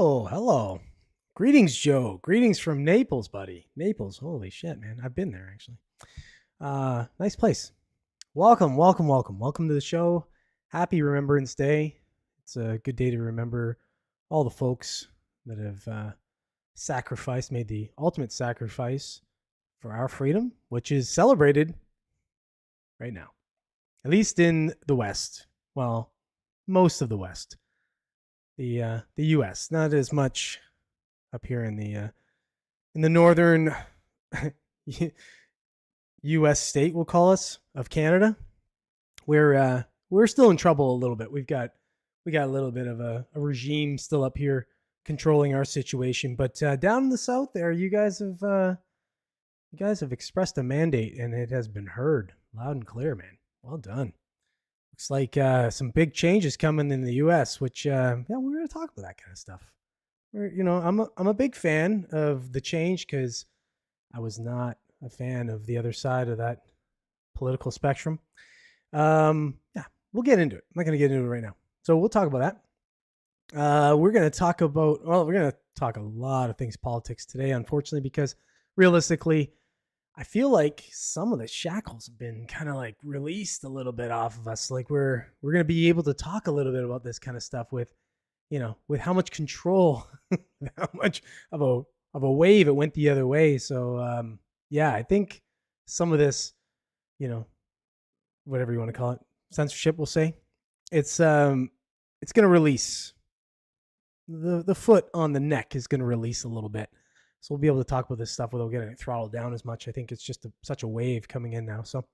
Hello. Greetings, Joe. Greetings from Naples, buddy. Naples. Holy shit, man. I've been there actually. Nice place. Welcome to the show. Happy Remembrance Day. It's a good day to remember all the folks that have sacrificed, made the ultimate sacrifice for our freedom, which is celebrated right now, at least in the West. Well, most of the West. The U.S. Not as much up here in the northern U.S. state, we'll call us, of Canada. We're still in trouble a little bit. We got a little bit of a regime still up here controlling our situation, but down in the south there, you guys have expressed a mandate, and it has been heard loud and clear, man. Well done. Looks like some big changes coming in the U.S., which we're going to talk about that kind of stuff. I'm a big fan of the change because I was not a fan of the other side of that political spectrum. We'll get into it. I'm not going to get into it right now. So we'll talk about that. We're going to talk a lot of things politics today, unfortunately, because realistically, I feel like some of the shackles have been kind of like released a little bit off of us. Like we're going to be able to talk a little bit about this kind of stuff with how much control, how much of a wave it went the other way. So I think some of this, whatever you want to call it, censorship, we'll say, it's going to release. The foot on the neck is going to release a little bit. So we'll be able to talk about this stuff without getting it throttled down as much. I think it's just such a wave coming in now. So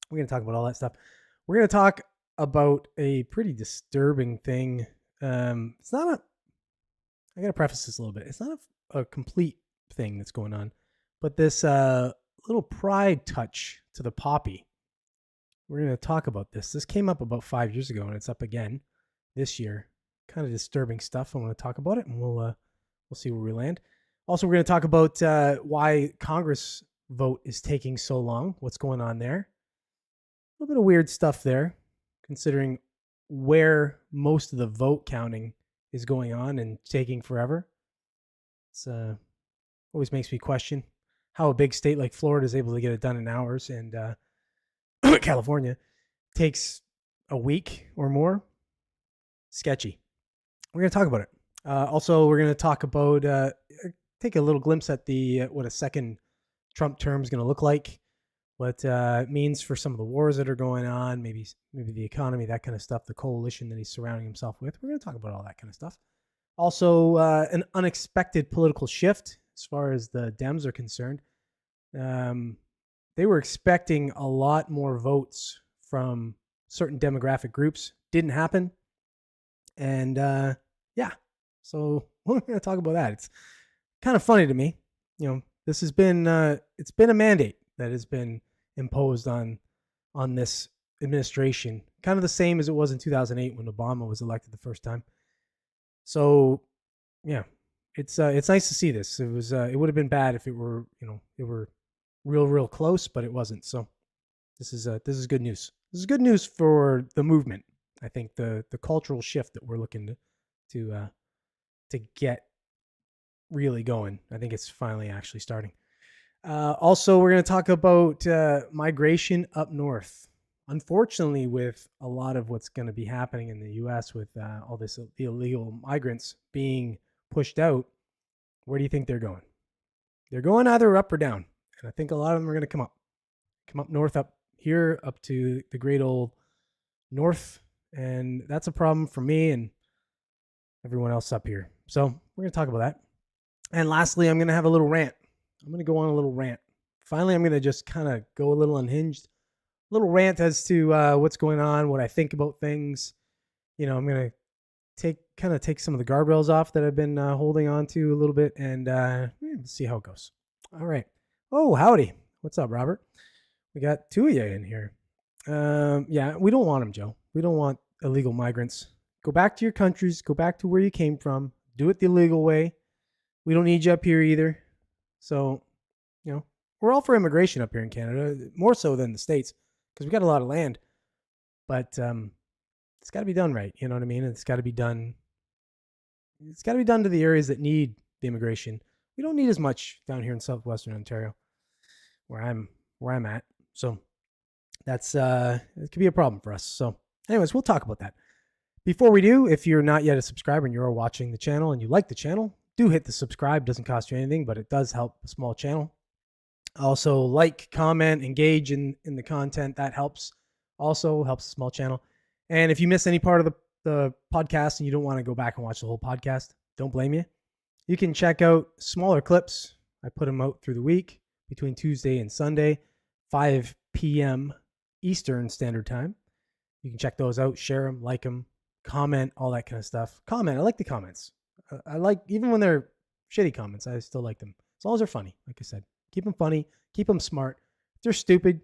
we're going to talk about all that stuff. We're going to talk about a pretty disturbing thing. I got to preface this a little bit. It's not a complete thing that's going on, but this little pride touch to the poppy. We're going to talk about this. This came up about 5 years ago, and it's up again this year. Kind of disturbing stuff. I want to talk about it, and we'll see where we land. Also, we're going to talk about why Congress vote is taking so long, what's going on there. A little bit of weird stuff there, considering where most of the vote counting is going on and taking forever. It's always makes me question how a big state like Florida is able to get it done in hours, and California takes a week or more. Sketchy. We're going to talk about it. Also, we're going to talk about take a little glimpse at what a second Trump term is going to look like, what it means for some of the wars that are going on, maybe the economy, that kind of stuff, the coalition that he's surrounding himself with. We're going to talk about all that kind of stuff. Also, an unexpected political shift as far as the Dems are concerned. They were expecting a lot more votes from certain demographic groups. Didn't happen. And so we're going to talk about that. It's kind of funny to me. This has been it's been a mandate that has been imposed on this administration, kind of the same as it was in 2008 when Obama was elected the first time. So it's nice to see this. It would have been bad if it were real close, but it wasn't. So this is good news. This is good news for the movement. I think the cultural shift that we're looking to get really going. I think it's finally actually starting. Also, we're going to talk about migration up north. Unfortunately, with a lot of what's going to be happening in the U.S. with all this illegal migrants being pushed out, where do you think they're going? They're going either up or down. And I think a lot of them are going to come up north, up here, up to the great old north. And that's a problem for me and everyone else up here. So we're going to talk about that. And lastly, I'm going to have a little rant. I'm going to go on a little rant. Finally, I'm going to just kind of go a little unhinged. Little rant as to what's going on, what I think about things. I'm going to take some of the guardrails off that I've been holding on to a little bit and see how it goes. All right. Oh, howdy. What's up, Robert? We got two of you in here. We don't want them, Joe. We don't want illegal migrants. Go back to your countries. Go back to where you came from. Do it the legal way. We don't need you up here either. So, we're all for immigration up here in Canada, more so than the States, because we got a lot of land. But it's got to be done right. You know what I mean? It's got to be done, it's got to be done to the areas that need the immigration. We don't need as much down here in southwestern Ontario, where I'm at. So that's it could be a problem for us. So, anyways, we'll talk about that. Before we do, if you're not yet a subscriber and you're watching the channel and you like the channel, do hit the subscribe. Doesn't cost you anything, but it does help a small channel. Also, like, comment, engage in the content. That helps. Also helps a small channel. And if you miss any part of the podcast and you don't want to go back and watch the whole podcast, don't blame you. You can check out smaller clips. I put them out through the week between Tuesday and Sunday, 5 p.m. Eastern Standard Time. You can check those out, share them, like them, comment, all that kind of stuff. Comment. I like the comments. I like, even when they're shitty comments, I still like them. As long as they're funny, like I said. Keep them funny. Keep them smart. If they're stupid,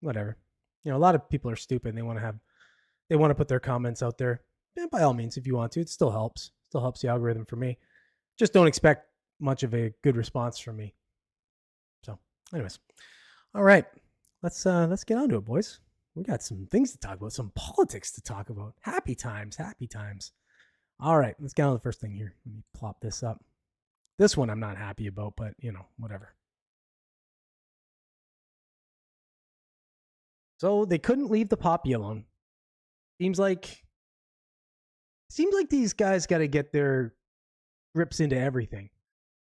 whatever. You know, a lot of people are stupid and they want to put their comments out there. And by all means, if you want to, it still helps. Still helps the algorithm for me. Just don't expect much of a good response from me. So, anyways. All right. Let's get on to it, boys. We got some things to talk about, some politics to talk about. Happy times, happy times. All right, let's get on to the first thing here. Let me plop this up. This one I'm not happy about, but, you know, whatever. So they couldn't leave the poppy alone. Seems like these guys got to get their grips into everything.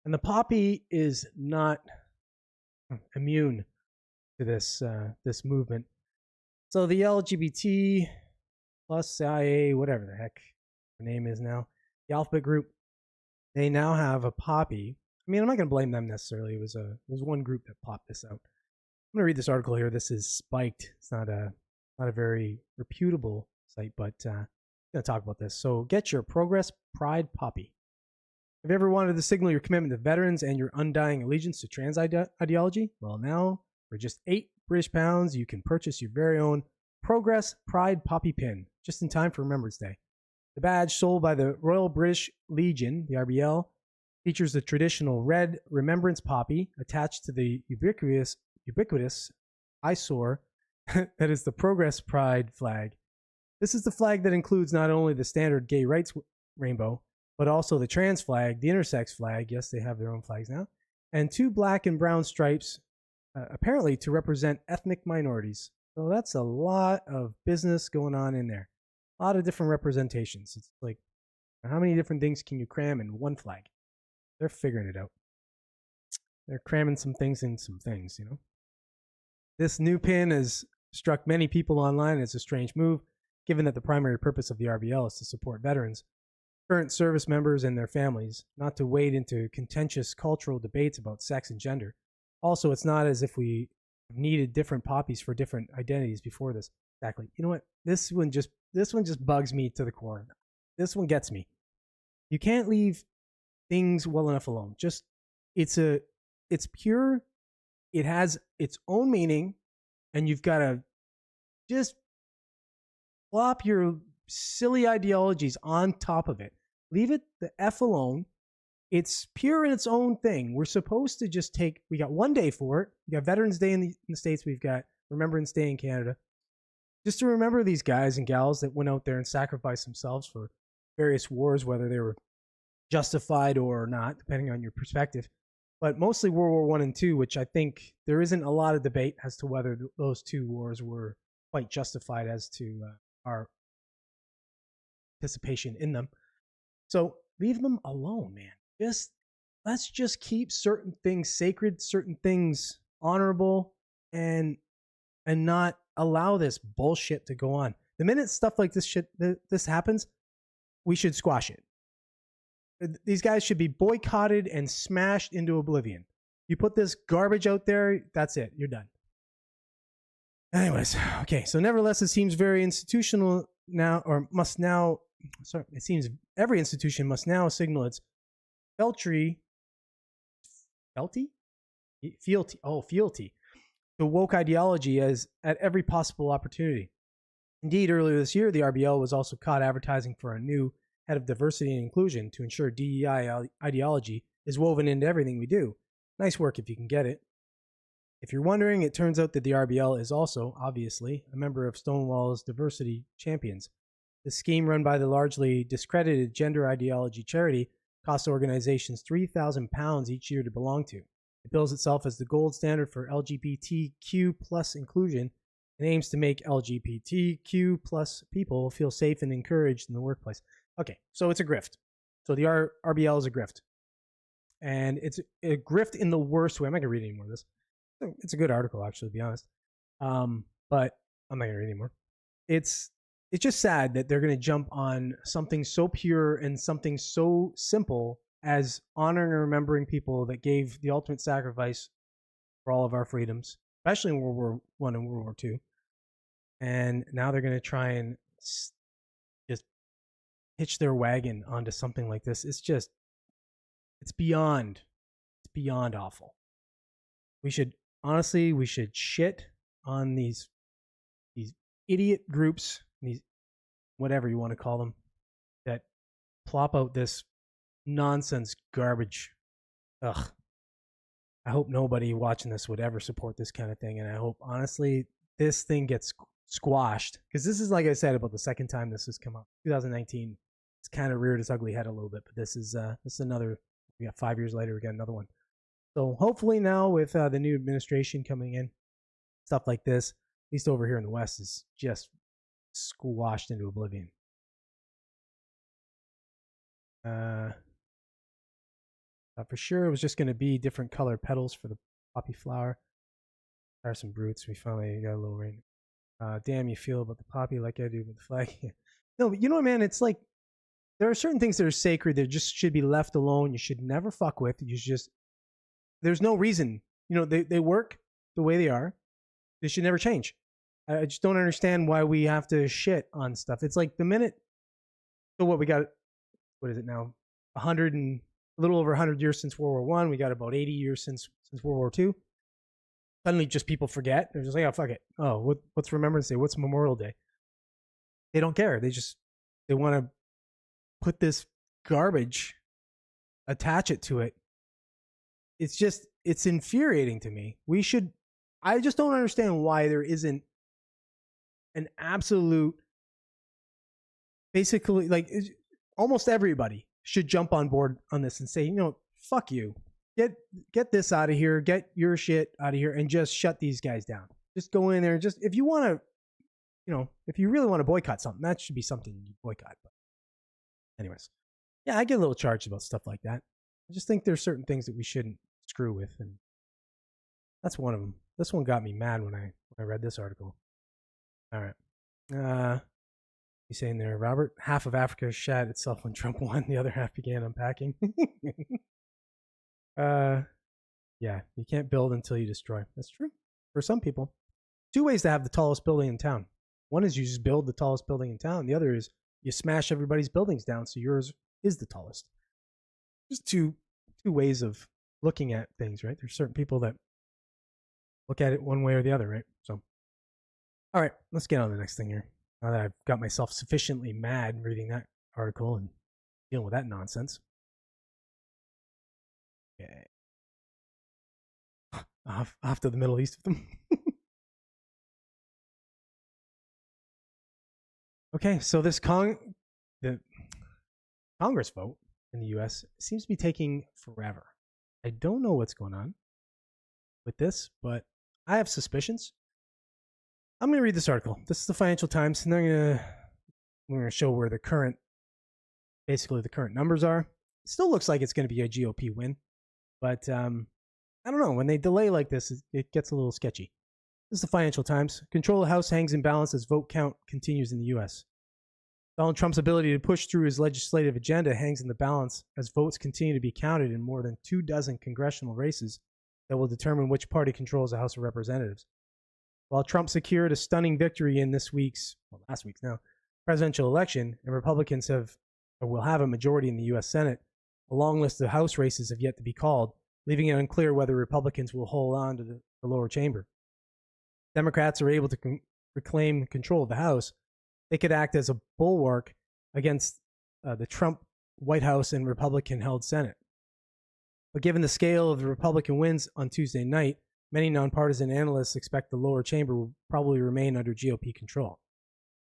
And the poppy is not immune to this movement. So the LGBT plus IA, whatever the heck the name is now, the alphabet group, they now have a poppy. I mean, I'm not going to blame them necessarily. It was one group that popped this out. I'm going to read this article here. This is Spiked. It's not a very reputable site, but I'm going to talk about this. So get your Progress Pride poppy. Have you ever wanted to signal your commitment to veterans and your undying allegiance to trans ideology? Well, now for just £8 British, you can purchase your very own Progress Pride poppy pin just in time for Remembrance Day. The badge, sold by the Royal British Legion, the RBL, features the traditional red remembrance poppy attached to the ubiquitous eyesore that is the Progress Pride flag. This is the flag that includes not only the standard gay rights rainbow, but also the trans flag, the intersex flag. Yes, they have their own flags now. And 2 black and brown stripes, apparently to represent ethnic minorities. So that's a lot of business going on in there. A lot of different representations. It's like, how many different things can you cram in one flag? They're figuring it out. They're cramming some things in some things, you know. This new pin has struck many people online as a strange move, given that the primary purpose of the RBL is to support veterans, current service members, and their families, not to wade into contentious cultural debates about sex and gender. Also, it's not as if we needed different poppies for different identities before this. Exactly. You know what? This one just bugs me to the core. This one gets me. You can't leave things well enough alone. Just it's pure. It has its own meaning, and you've got to just plop your silly ideologies on top of it. Leave it the F alone. It's pure in its own thing. We're supposed to just we got one day for it. We got Veterans Day in the States. We've got Remembrance Day in Canada. Just to remember these guys and gals that went out there and sacrificed themselves for various wars, whether they were justified or not, depending on your perspective. But mostly World War I and II, which I think there isn't a lot of debate as to whether those 2 wars were quite justified as to our participation in them. So leave them alone, man. Let's just keep certain things sacred, certain things honorable, and not allow this bullshit to go on. The minute stuff like this happens, we should squash it. These guys should be boycotted and smashed into oblivion. You put this garbage out there, that's it. You're done. Anyways, okay. So nevertheless, it seems very institutional now, or must now. Sorry, it seems every institution must now signal its fealty to woke ideology as at every possible opportunity. Indeed, earlier this year, the RBL was also caught advertising for a new head of diversity and inclusion to ensure DEI ideology is woven into everything we do. Nice work if you can get it. If you're wondering, it turns out that the RBL is also, obviously, a member of Stonewall's diversity champions. The scheme, run by the largely discredited gender ideology charity, costs organizations £3,000 each year to belong to. It bills itself as the gold standard for LGBTQ plus inclusion and aims to make LGBTQ plus people feel safe and encouraged in the workplace. Okay, so it's a grift. So the RBL is a grift. And it's a grift in the worst way. I'm not going to read any more of this. It's a good article, actually, to be honest. But I'm not going to read anymore. It's just sad that they're going to jump on something so pure and something so simple as honoring and remembering people that gave the ultimate sacrifice for all of our freedoms, especially in World War I and World War II. And now they're going to try and just hitch their wagon onto something like this. It's beyond awful. We should shit on these idiot groups, these whatever you want to call them, that plop out this nonsense garbage. Ugh. I hope nobody watching this would ever support this kind of thing, and I hope honestly this thing gets squashed, because this is, like I said, about the second time this has come up. 2019, it's kind of reared its ugly head a little bit, but this is another. We got 5 years later, we got another one. So hopefully now with the new administration coming in, stuff like this, at least over here in the West, is just squashed into oblivion. For sure, it was just going to be different colored petals for the poppy flower. There are some brutes. We finally got a little rain. Damn, you feel about the poppy like I do with the flag. No, but you know what, man? It's like there are certain things that are sacred that just should be left alone. You should never fuck with. There's no reason. You know, they work the way they are. They should never change. I just don't understand why we have to shit on stuff. It's like the minute. So what we got? What is it now? A little over 100 years since World War I. We got about 80 years since World War II. Suddenly, just people forget. They're just like, oh, fuck it. Oh, what's Remembrance Day? What's Memorial Day? They don't care. They want to put this garbage, attach it to it. It's infuriating to me. I just don't understand why there isn't an absolute, basically, like, almost everybody should jump on board on this and say, you know, fuck you. Get this out of here. Get your shit out of here and just shut these guys down. Just go in there. Just, if you want to, you know, if you really want to boycott something, that should be something you boycott. But anyways, yeah, I get a little charged about stuff like that. I just think there's certain things that we shouldn't screw with, and that's one of them. This one got me mad when I read this article. All right. You saying there, Robert? Half of Africa shat itself when Trump won. The other half began unpacking. Yeah, you can't build until you destroy. That's true. For some people. 2 ways to have the tallest building in town. One is you just build the tallest building in town. The other is you smash everybody's buildings down so yours is the tallest. Just two ways of looking at things, right? There's certain people that look at it one way or the other, right? So, all right, let's get on to the next thing here. Now that I've got myself sufficiently mad reading that article and dealing with that nonsense. Okay. Off to the Middle East with them. Okay, so the Congress vote in the U.S. seems to be taking forever. I don't know what's going on with this, but I have suspicions. I'm going to read this article. This is the Financial Times, and we're going to show where the current numbers are. It still looks like it's going to be a GOP win, but I don't know. When they delay like this, it gets a little sketchy. This is the Financial Times. Control of the House hangs in balance as vote count continues in the U.S. Donald Trump's ability to push through his legislative agenda hangs in the balance as votes continue to be counted in more than 24 congressional races that will determine which party controls the House of Representatives. While Trump secured a stunning victory in last week's presidential election, and Republicans will have a majority in the U.S. Senate, a long list of House races have yet to be called, leaving it unclear whether Republicans will hold on to the lower chamber. Democrats are able to reclaim control of the House. They could act as a bulwark against the Trump White House and Republican-held Senate. But given the scale of the Republican wins on Tuesday night, many nonpartisan analysts expect the lower chamber will probably remain under GOP control.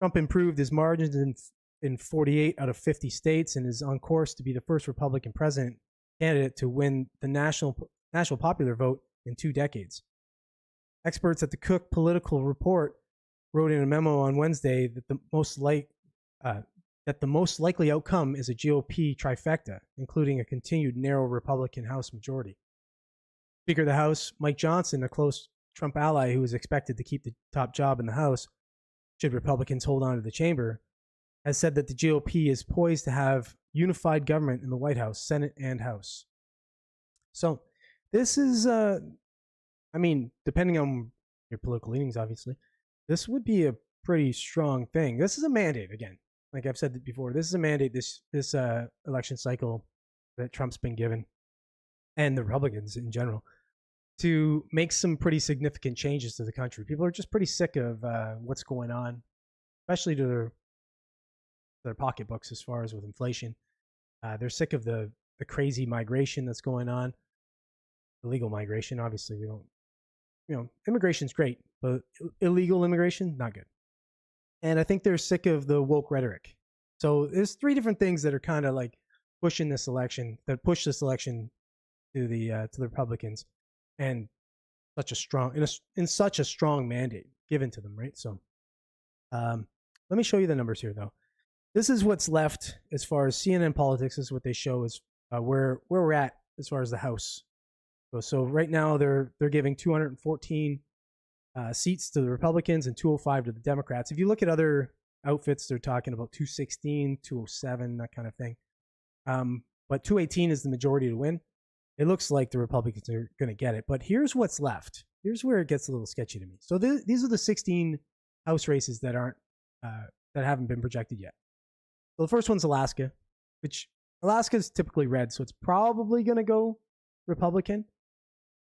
Trump improved his margins in 48 out of 50 states and is on course to be the first Republican president candidate to win the national popular vote in 2 decades. Experts at the Cook Political Report wrote in a memo on Wednesday that the most likely outcome is a GOP trifecta, including a continued narrow Republican House majority. Speaker of the House, Mike Johnson, a close Trump ally who is expected to keep the top job in the House should Republicans hold on to the chamber, has said that the GOP is poised to have unified government in the White House, Senate, and House. So this is, depending on your political leanings, obviously, this would be a pretty strong thing. This is a mandate, again. Like I've said before, this is a mandate this election cycle that Trump's been given, and the Republicans in general, to make some pretty significant changes to the country. People are just pretty sick of what's going on, especially to their pocketbooks as far as with inflation. They're sick of the crazy migration that's going on, illegal migration. Obviously, we don't, immigration's great, but illegal immigration, not good. And I think they're sick of the woke rhetoric. So there's 3 different things that are kind of like push this election to the Republicans, and in such a strong mandate given to them, right? So let me show you the numbers here, though. This is what's left as far as CNN politics. This is what they show is where we're at as far as the House goes. So right now they're giving 214 seats to the Republicans and 205 to the Democrats. If you look at other outfits, they're talking about 216, 207, that kind of thing. But 218 is the majority to win. It looks like the Republicans are going to get it. But here's what's left. Here's where it gets a little sketchy to me. So these are the 16 House races that haven't been projected yet. So the first one's Alaska, which Alaska is typically red, so it's probably going to go Republican.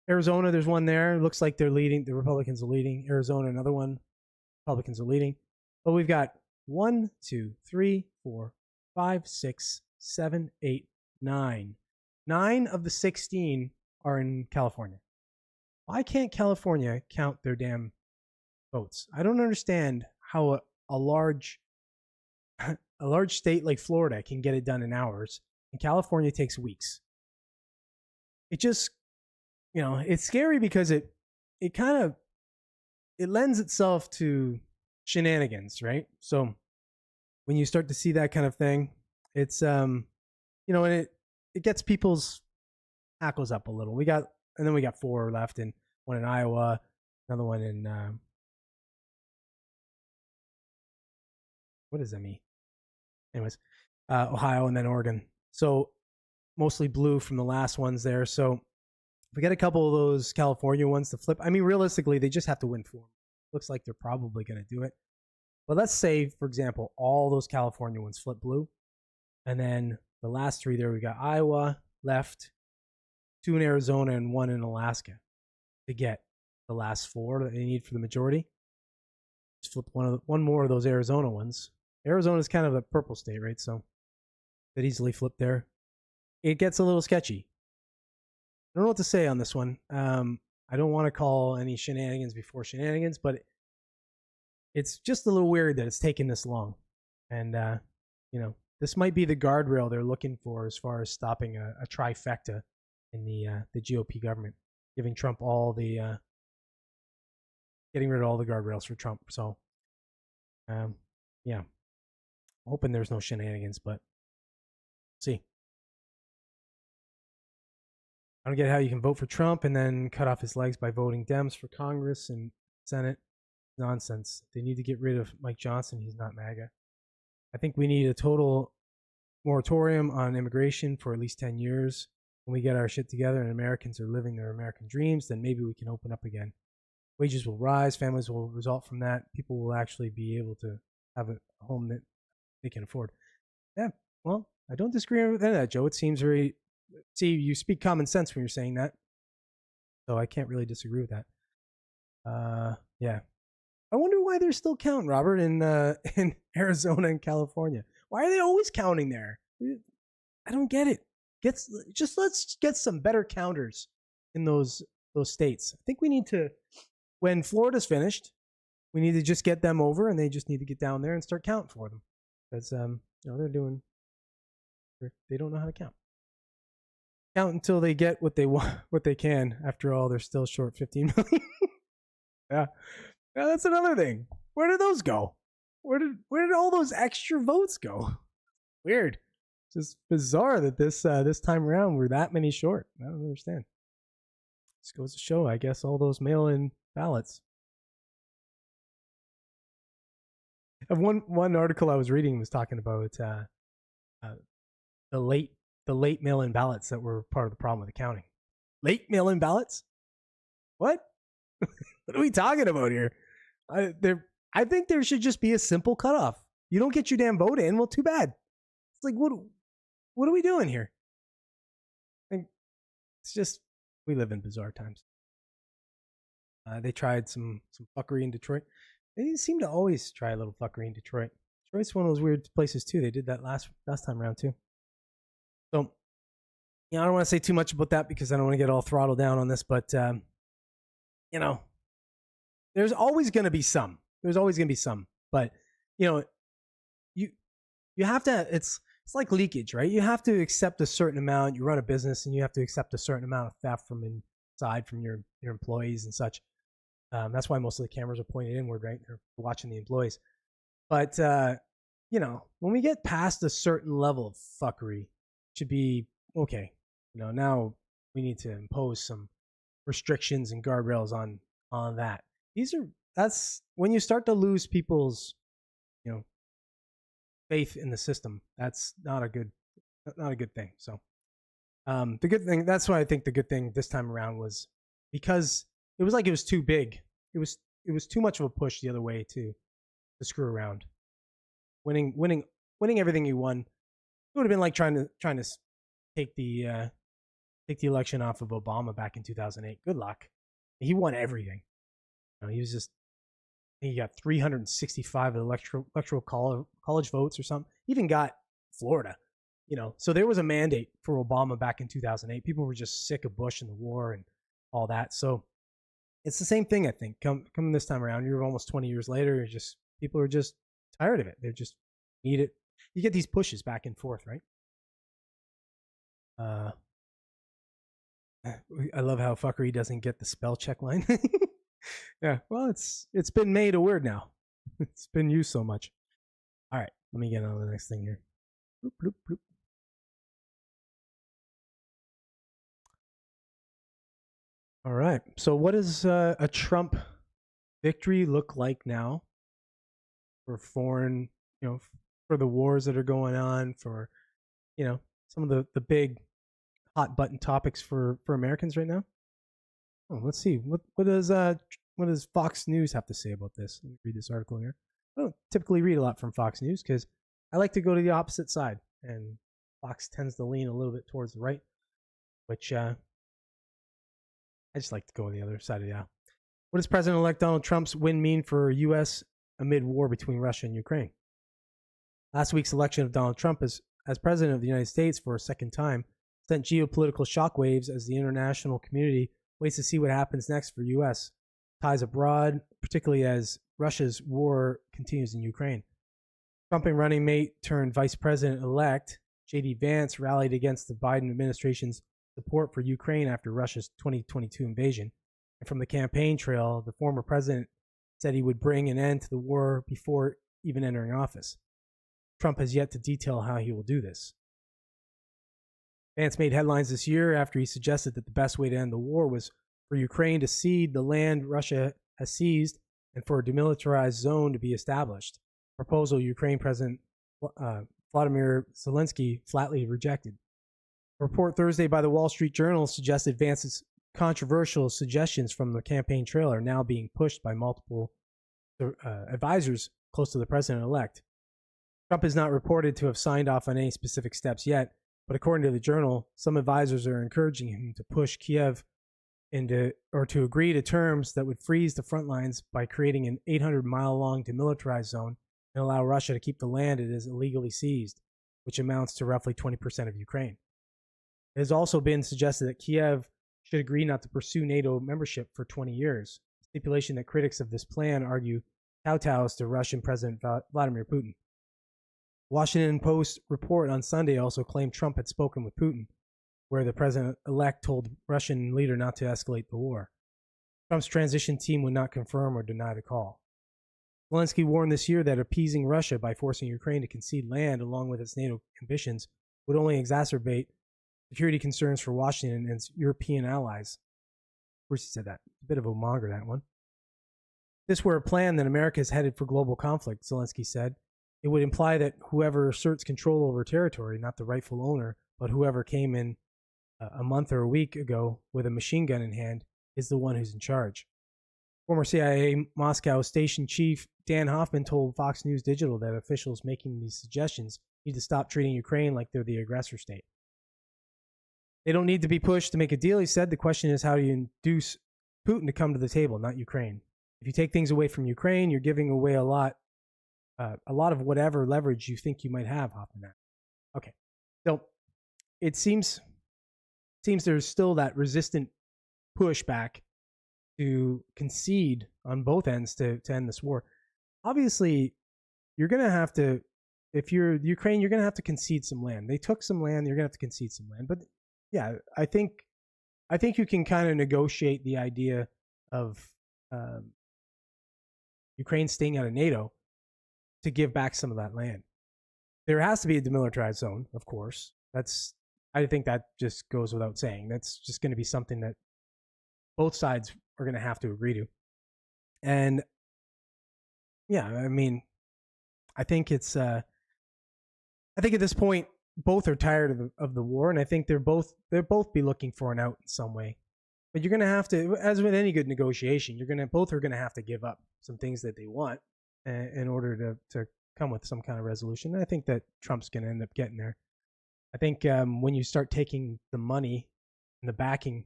Arizona, there's one there. It looks like they're leading. The Republicans are leading. Arizona, another one. Republicans are leading. But we've got 1, 2, 3, 4, 5, 6, 7, 8, 9. 9 of the 16 are in California. Why can't California count their damn votes? I don't understand how a large state like Florida can get it done in hours, and California takes weeks. It just, it's scary because it lends itself to shenanigans, right? So when you start to see that kind of thing, it's and it gets people's hackles up a little. We got 4 left, and one in Iowa, another one in what does that mean? Anyways, Ohio, and then Oregon. So mostly blue from the last ones there. So if we get a couple of those California ones to flip, realistically, they just have to win 4. Looks like they're probably going to do it. But let's say, for example, all those California ones flip blue. And then the last 3 there, we got Iowa left, 2 in Arizona, and 1 in Alaska to get the last 4 that they need for the majority. Just flip one more of those Arizona ones. Arizona is kind of a purple state, right? So that easily flip there. It gets a little sketchy. I don't know what to say on this one. I don't want to call any shenanigans before shenanigans, but it's just a little weird that it's taken this long. And, this might be the guardrail they're looking for as far as stopping a trifecta in the GOP government, giving Trump getting rid of all the guardrails for Trump. So, yeah, hoping there's no shenanigans, but see. I don't get how you can vote for Trump and then cut off his legs by voting Dems for Congress and Senate. Nonsense. They need to get rid of Mike Johnson. He's not MAGA. I think we need a total moratorium on immigration for at least 10 years. When we get our shit together and Americans are living their American dreams, then maybe we can open up again. Wages will rise. Families will result from that. People will actually be able to have a home that they can afford. Yeah, well, I don't disagree with any of that, Joe. It seems very... See, you speak common sense when you're saying that. So I can't really disagree with that. Yeah. I wonder why they're still counting, Robert, in Arizona and California. Why are they always counting there? I don't get it. Let's get some better counters in those states. I think we need to, when Florida's finished, we need to just get them over, and they just need to get down there and start counting for them, because they're doing, they don't know how to count until they get what they want, what they can. After all, they're still short 15 million. Yeah, that's another thing. Where did those go? Where did all those extra votes go? Weird. Just bizarre that this time around we're that many short. I don't understand. This goes to show, I guess, all those mail-in ballots. One article I was reading was talking about the late mail-in ballots that were part of the problem with the counting. Late mail-in ballots? What? What are we talking about here? I think there should just be a simple cutoff. You don't get your damn vote in, well, too bad. It's like, what are we doing here? It's just, we live in bizarre times. They tried some fuckery in Detroit. They seem to always try a little fuckery in Detroit. Detroit's one of those weird places too. They did that last time around too. So, I don't want to say too much about that because I don't want to get all throttled down on this, but there's always going to be some. There's always going to be some, but you have to. It's like leakage, right? You have to accept a certain amount. You run a business, and you have to accept a certain amount of theft from inside, from your employees and such. That's why most of the cameras are pointed inward, right? They're watching the employees. But when we get past a certain level of fuckery, it should be okay. Now we need to impose some restrictions and guardrails on that. That's when you start to lose people's, faith in the system. That's not a good thing. So, the good thing, that's why I think the good thing this time around was because it was like it was too big. It was too much of a push the other way to screw around. Winning everything you won. It would have been like trying to take the election off of Obama back in 2008. Good luck. He won everything. He got 365 electoral college votes or something. He even got Florida. So there was a mandate for Obama back in 2008. People were just sick of Bush and the war and all that. So it's the same thing, I think. Coming this time around, you're almost 20 years later. People are just tired of it. They just need it. You get these pushes back and forth, right? I love how fuckery doesn't get the spell check line. Yeah, well, it's been made a word now. It's been used so much. All right, let me get on to the next thing here. Bloop, bloop, bloop. All right, so what does a Trump victory look like now for foreign, for the wars that are going on, for, some of the big hot button topics for Americans right now? Oh, let's see. What does Fox News have to say about this? Let me read this article here. I don't typically read a lot from Fox News because I like to go to the opposite side, and Fox tends to lean a little bit towards the right, which I just like to go to the other side of the aisle. What does President-elect Donald Trump's win mean for U.S. amid war between Russia and Ukraine? Last week's election of Donald Trump as president of the United States for a second time sent geopolitical shockwaves as the international community waits to see what happens next for U.S. ties abroad, particularly as Russia's war continues in Ukraine. Trump and running mate turned vice president-elect J.D. Vance rallied against the Biden administration's support for Ukraine after Russia's 2022 invasion. And from the campaign trail, the former president said he would bring an end to the war before even entering office. Trump has yet to detail how he will do this. Vance made headlines this year after he suggested that the best way to end the war was for Ukraine to cede the land Russia has seized and for a demilitarized zone to be established, a proposal Ukraine President Vladimir Zelensky flatly rejected. A report Thursday by the Wall Street Journal suggested Vance's controversial suggestions from the campaign trail are now being pushed by multiple advisors close to the president-elect. Trump is not reported to have signed off on any specific steps yet, but according to the Journal, some advisors are encouraging him to push Kiev to agree to terms that would freeze the front lines by creating an 800-mile-long demilitarized zone and allow Russia to keep the land it has illegally seized, which amounts to roughly 20% of Ukraine. It has also been suggested that Kiev should agree not to pursue NATO membership for 20 years, a stipulation that critics of this plan argue kowtows to Russian President Vladimir Putin. Washington Post report on Sunday also claimed Trump had spoken with Putin, where the president-elect told Russian leader not to escalate the war. Trump's transition team would not confirm or deny the call. Zelensky warned this year that appeasing Russia by forcing Ukraine to concede land along with its NATO ambitions would only exacerbate security concerns for Washington and its European allies. Of course, he said that. A bit of a monger, that one. If this were a plan, then America is headed for global conflict, Zelensky said. It would imply that whoever asserts control over territory, not the rightful owner, but whoever came in a month or a week ago with a machine gun in hand, is the one who's in charge. Former CIA Moscow station chief Dan Hoffman told Fox News Digital that officials making these suggestions need to stop treating Ukraine like they're the aggressor state. They don't need to be pushed to make a deal, he said. The question is, how do you induce Putin to come to the table, not Ukraine? If you take things away from Ukraine, you're giving away a lot of whatever leverage you think you might have, Hoffman. Okay, so it seems there's still that resistant pushback to concede on both ends to end this war. Obviously, you're going to have to, if you're Ukraine, you're going to have to concede some land. They took some land, you're going to have to concede some land. But yeah, I think you can kind of negotiate the idea of Ukraine staying out of NATO to give back some of that land. There has to be a demilitarized zone, of course. I think that just goes without saying. That's just going to be something that both sides are going to have to agree to. And yeah, I mean, I think it's I think at this point both are tired of the war, and I think they'll both be looking for an out in some way. But you're going to have to, as with any good negotiation, both are going to have to give up some things that they want in order to come with some kind of resolution. And I think that Trump's going to end up getting there. I think when you start taking the money and the backing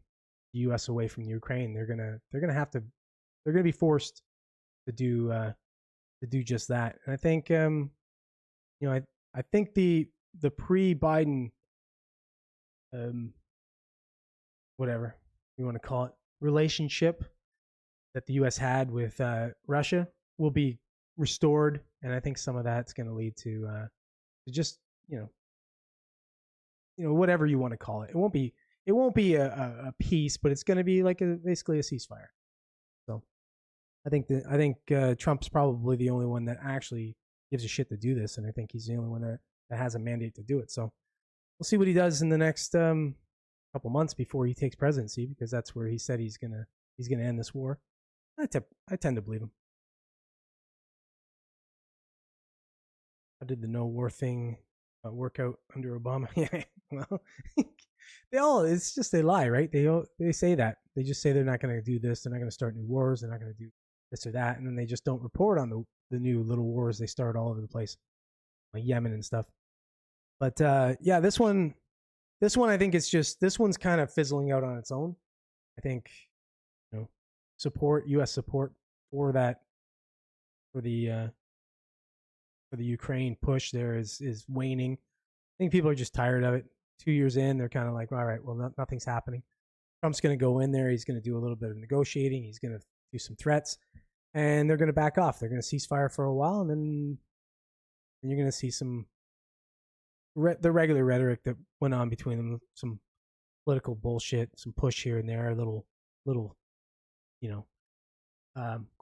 the U.S. away from Ukraine, they're gonna be forced to do just that. And I think I think the pre-Biden whatever you want to call it relationship that the U.S. had with Russia will be restored, and I think some of that's going to lead to just whatever you want to call it. It won't be a peace, but it's going to be like basically a ceasefire. So I think Trump's probably the only one that actually gives a shit to do this, and I think he's the only one that has a mandate to do it. So we'll see what he does in the next couple months before he takes presidency, because that's where he said he's gonna end this war. I tend to believe him. How did the no war thing work out under Obama? Yeah, well, it's just they lie, right? They say that. They just say they're not going to do this, they're not going to start new wars, they're not going to do this or that, and then they just don't report on the new little wars they start all over the place, like Yemen and stuff. But yeah, this one I think it's just, this one's kind of fizzling out on its own. I think U.S. support for the Ukraine push there is waning. I think people are just tired of it. 2 years in, they're kind of like, all right, well, nothing's happening. Trump's going to go in there. He's going to do a little bit of negotiating. He's going to do some threats, and they're going to back off. They're going to cease fire for a while, and then you're going to see the regular rhetoric that went on between them, some political bullshit, some push here and there, a little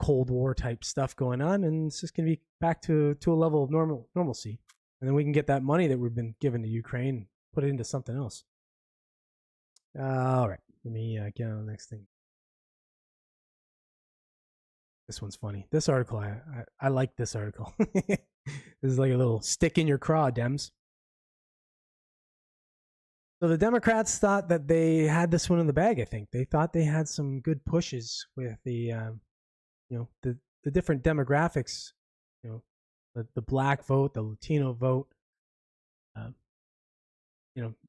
Cold War type stuff going on, and it's just going to be back to a level of normalcy. And then we can get that money that we've been given to Ukraine, put it into something else. All right, let me get on the next thing. This one's funny. This article, I like this article. This is like a little stick in your craw, Dems. So the Democrats thought that they had this one in the bag, I think. They thought they had some good pushes with the different demographics, the black vote, the Latino vote,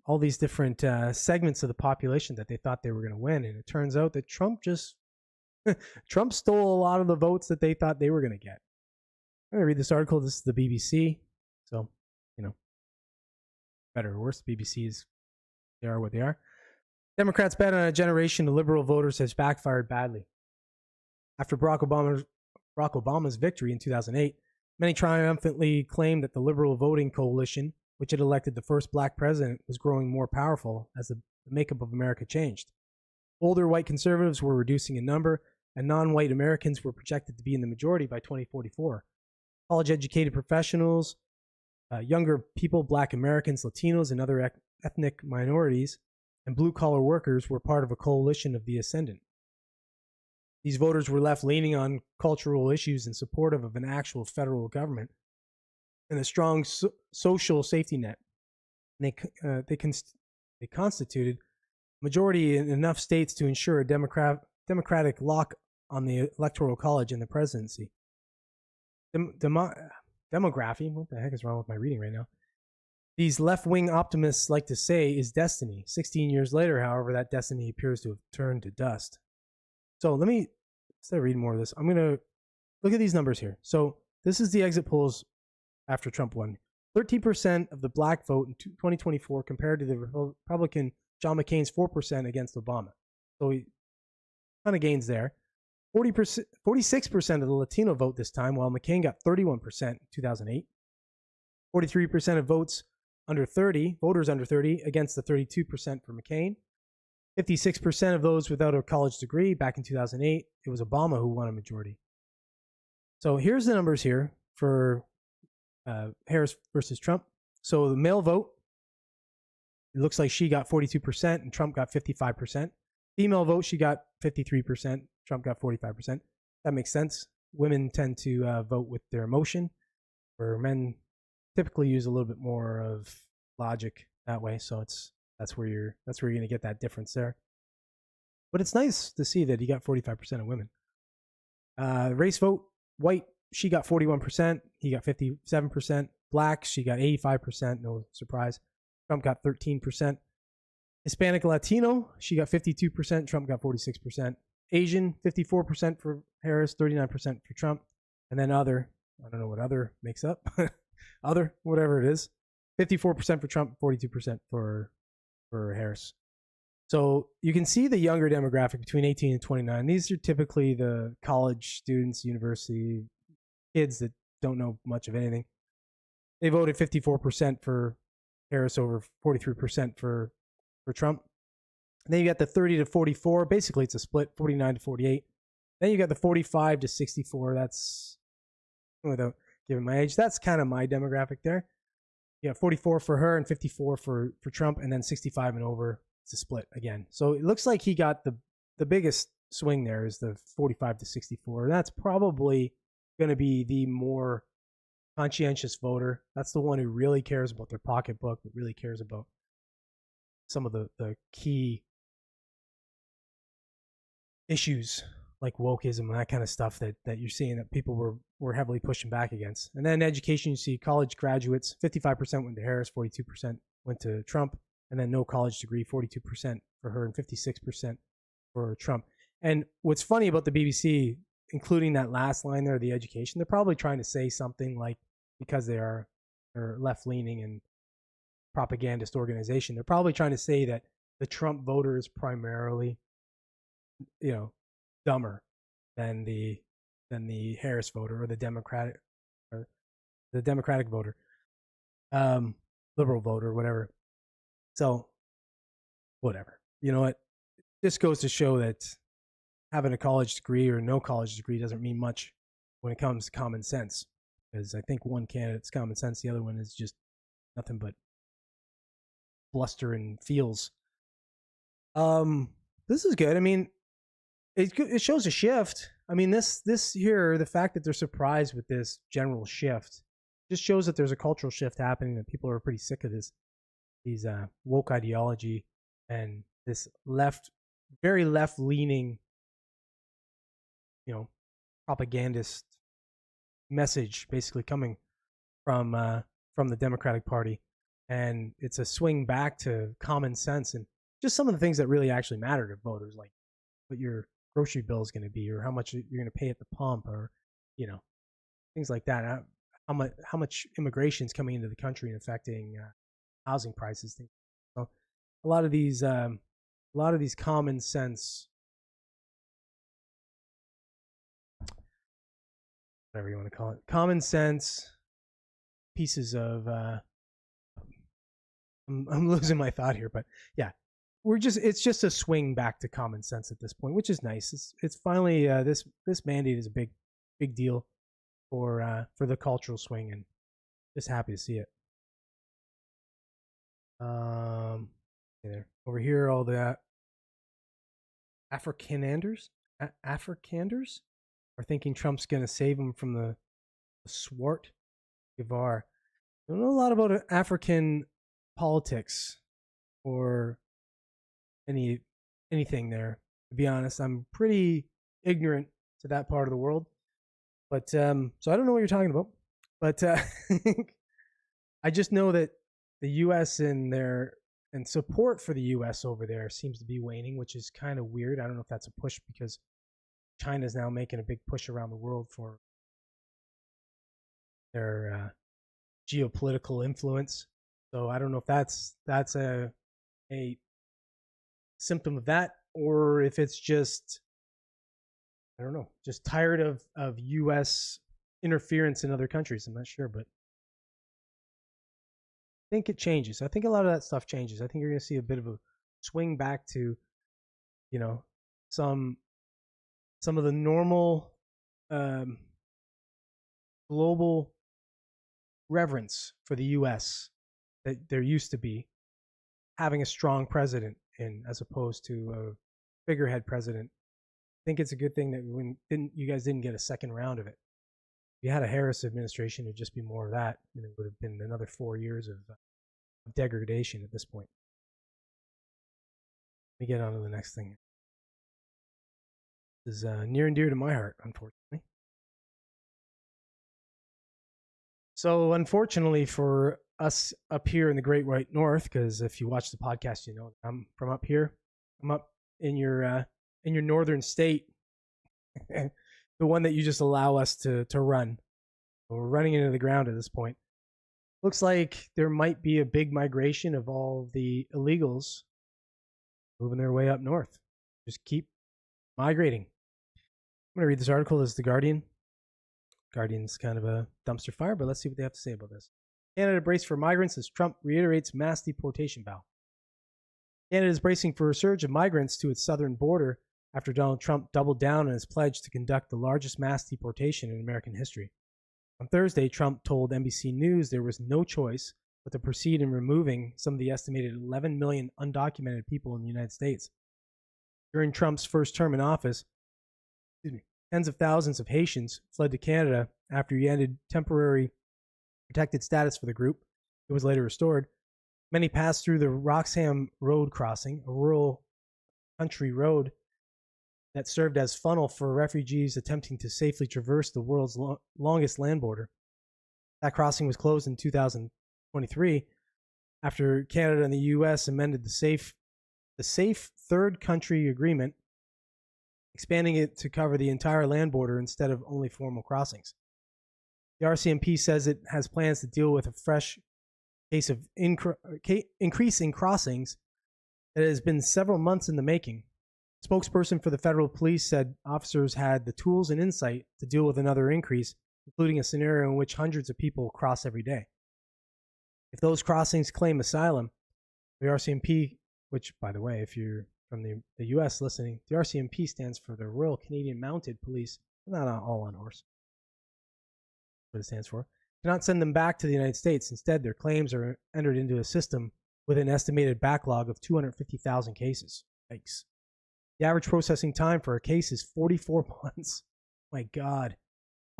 all these different segments of the population that they thought they were going to win. And it turns out that Trump stole a lot of the votes that they thought they were going to get. I'm going to read this article. This is the BBC. So, better or worse, BBC's, they are what they are. Democrats bet on a generation of liberal voters has backfired badly. After Barack Barack Obama's victory in 2008, many triumphantly claimed that the liberal voting coalition, which had elected the first black president, was growing more powerful as the makeup of America changed. Older white conservatives were reducing in number, and non-white Americans were projected to be in the majority by 2044. College-educated professionals, younger people, black Americans, Latinos, and other ethnic minorities, and blue-collar workers were part of a coalition of the ascendant. These voters were left leaning on cultural issues and supportive of an actual federal government and a strong social safety net. And they constituted a majority in enough states to ensure a democratic lock on the electoral college and the presidency. Demography, what the heck is wrong with my reading right now? These left-wing optimists like to say is destiny. 16 years later, however, that destiny appears to have turned to dust. So instead of reading more of this, I'm going to look at these numbers here. So this is the exit polls after Trump won. 13% of the black vote in 2024 compared to the Republican John McCain's 4% against Obama. So he kind of gains there. 46% of the Latino vote this time, while McCain got 31% in 2008. 43% of voters under 30 against the 32% for McCain. 56% of those without a college degree. Back in 2008, it was Obama who won a majority. So here's the numbers here for Harris versus Trump. So the male vote, it looks like she got 42% and Trump got 55%. Female vote, she got 53%. Trump got 45%. That makes sense. Women tend to vote with their emotion, where men typically use a little bit more of logic that way. So that's where you're going to get that difference there. But it's nice to see that he got 45% of women. Race vote, white, she got 41%. He got 57%. Black, she got 85%. No surprise. Trump got 13%. Hispanic Latino, she got 52%. Trump got 46%. Asian, 54% for Harris, 39% for Trump. And then other, I don't know what other makes up. Other, whatever it is. 54% for Trump, 42% for Harris. So you can see the younger demographic between 18 and 29. These are typically the college students, university kids that don't know much of anything. They voted 54% for Harris over 43% for Trump. And then you got the 30 to 44. Basically, it's a split, 49 to 48. Then you got the 45 to 64. That's, without giving my age, that's kind of my demographic there. You got 44 for her and 54 for Trump, and then 65 and over. It's a split again. So it looks like he got the biggest swing there is the 45 to 64. And that's probably going to be the more conscientious voter. That's the one who really cares about their pocketbook, that really cares about some of the key issues like wokeism and that kind of stuff that you're seeing that people were heavily pushing back against. And then education, you see college graduates, 55% went to Harris, 42% went to Trump, and then no college degree, 42% for her and 56% for Trump. And what's funny about the BBC, including that last line there, the education, they're probably trying to say something like, because they're left-leaning and propagandist organization, they're probably trying to say that the Trump voter is primarily, dumber than the Harris voter or the Democratic voter, liberal voter, whatever. So, whatever. You know what? This goes to show that having a college degree or no college degree doesn't mean much when it comes to common sense. Because I think one candidate's common sense, the other one is just nothing but bluster and feels. This is good. I mean, it shows a shift. I mean, this here, the fact that they're surprised with this general shift just shows that there's a cultural shift happening, that people are pretty sick of these woke ideology and this very left-leaning, propagandist message basically coming from the Democratic Party. And it's a swing back to common sense and just some of the things that really actually matter to voters, like what your grocery bill is going to be, or how much you're going to pay at the pump, or things like that. How much immigration is coming into the country and affecting housing prices. So a lot of these common sense whatever you want to call it, common sense pieces of. I'm losing my thought here, but yeah, it's just a swing back to common sense at this point, which is nice. It's finally this mandate is a big deal for the cultural swing, and just happy to see it. There over here, all the Afrikaners are thinking Trump's going to save them from the swart Gavar. I don't know a lot about African politics or anything there. To be honest, I'm pretty ignorant to that part of the world. But so I don't know what you're talking about. But I just know that the U.S. and support for the U.S. over there seems to be waning, which is kind of weird. I don't know if that's a push because China's now making a big push around the world for their geopolitical influence. So I don't know if that's a symptom of that, or if it's just, I don't know, just tired of U.S. interference in other countries. I'm not sure, but I think it changes. I think a lot of that stuff changes. I think you're going to see a bit of a swing back to, some of the normal global reverence for the U.S. that there used to be, having a strong president as opposed to a figurehead president. I think it's a good thing that you guys didn't get a second round of it. If you had a Harris administration, it'd just be more of that, and it would have been another 4 years of degradation at this point. Let me get on to the next thing. This is near and dear to my heart, unfortunately. So, unfortunately for us up here in the Great White North, because if you watch the podcast, you know I'm from up here. I'm up in your northern state, the one that you just allow us to run. We're running into the ground at this point. Looks like there might be a big migration of all the illegals moving their way up north. Just keep migrating. I'm going to read this article. This is The Guardian. Guardian's kind of a dumpster fire, but let's see what they have to say about this. Canada braced for migrants as Trump reiterates mass deportation vow. Canada is bracing for a surge of migrants to its southern border after Donald Trump doubled down on his pledge to conduct the largest mass deportation in American history. On Thursday, Trump told NBC News there was no choice but to proceed in removing some of the estimated 11 million undocumented people in the United States. During Trump's first term in office, tens of thousands of Haitians fled to Canada after he ended temporary protected status for the group. It was later restored. Many passed through the Roxham Road crossing, a rural country road that served as funnel for refugees attempting to safely traverse the world's longest land border. That crossing was closed in 2023 after Canada and the U.S. amended the Safe Third Country Agreement, expanding it to cover the entire land border instead of only formal crossings. The RCMP says it has plans to deal with a fresh case of increase in crossings that has been several months in the making. A spokesperson for the federal police said officers had the tools and insight to deal with another increase, including a scenario in which hundreds of people cross every day. If those crossings claim asylum, the RCMP, which, by the way, if you're from the U.S. listening, the RCMP stands for the Royal Canadian Mounted Police. Not all on horse. What it stands for. Cannot send them back to the United States. Instead, their claims are entered into a system with an estimated backlog of 250,000 cases. Yikes. The average processing time for a case is 44 months. My God.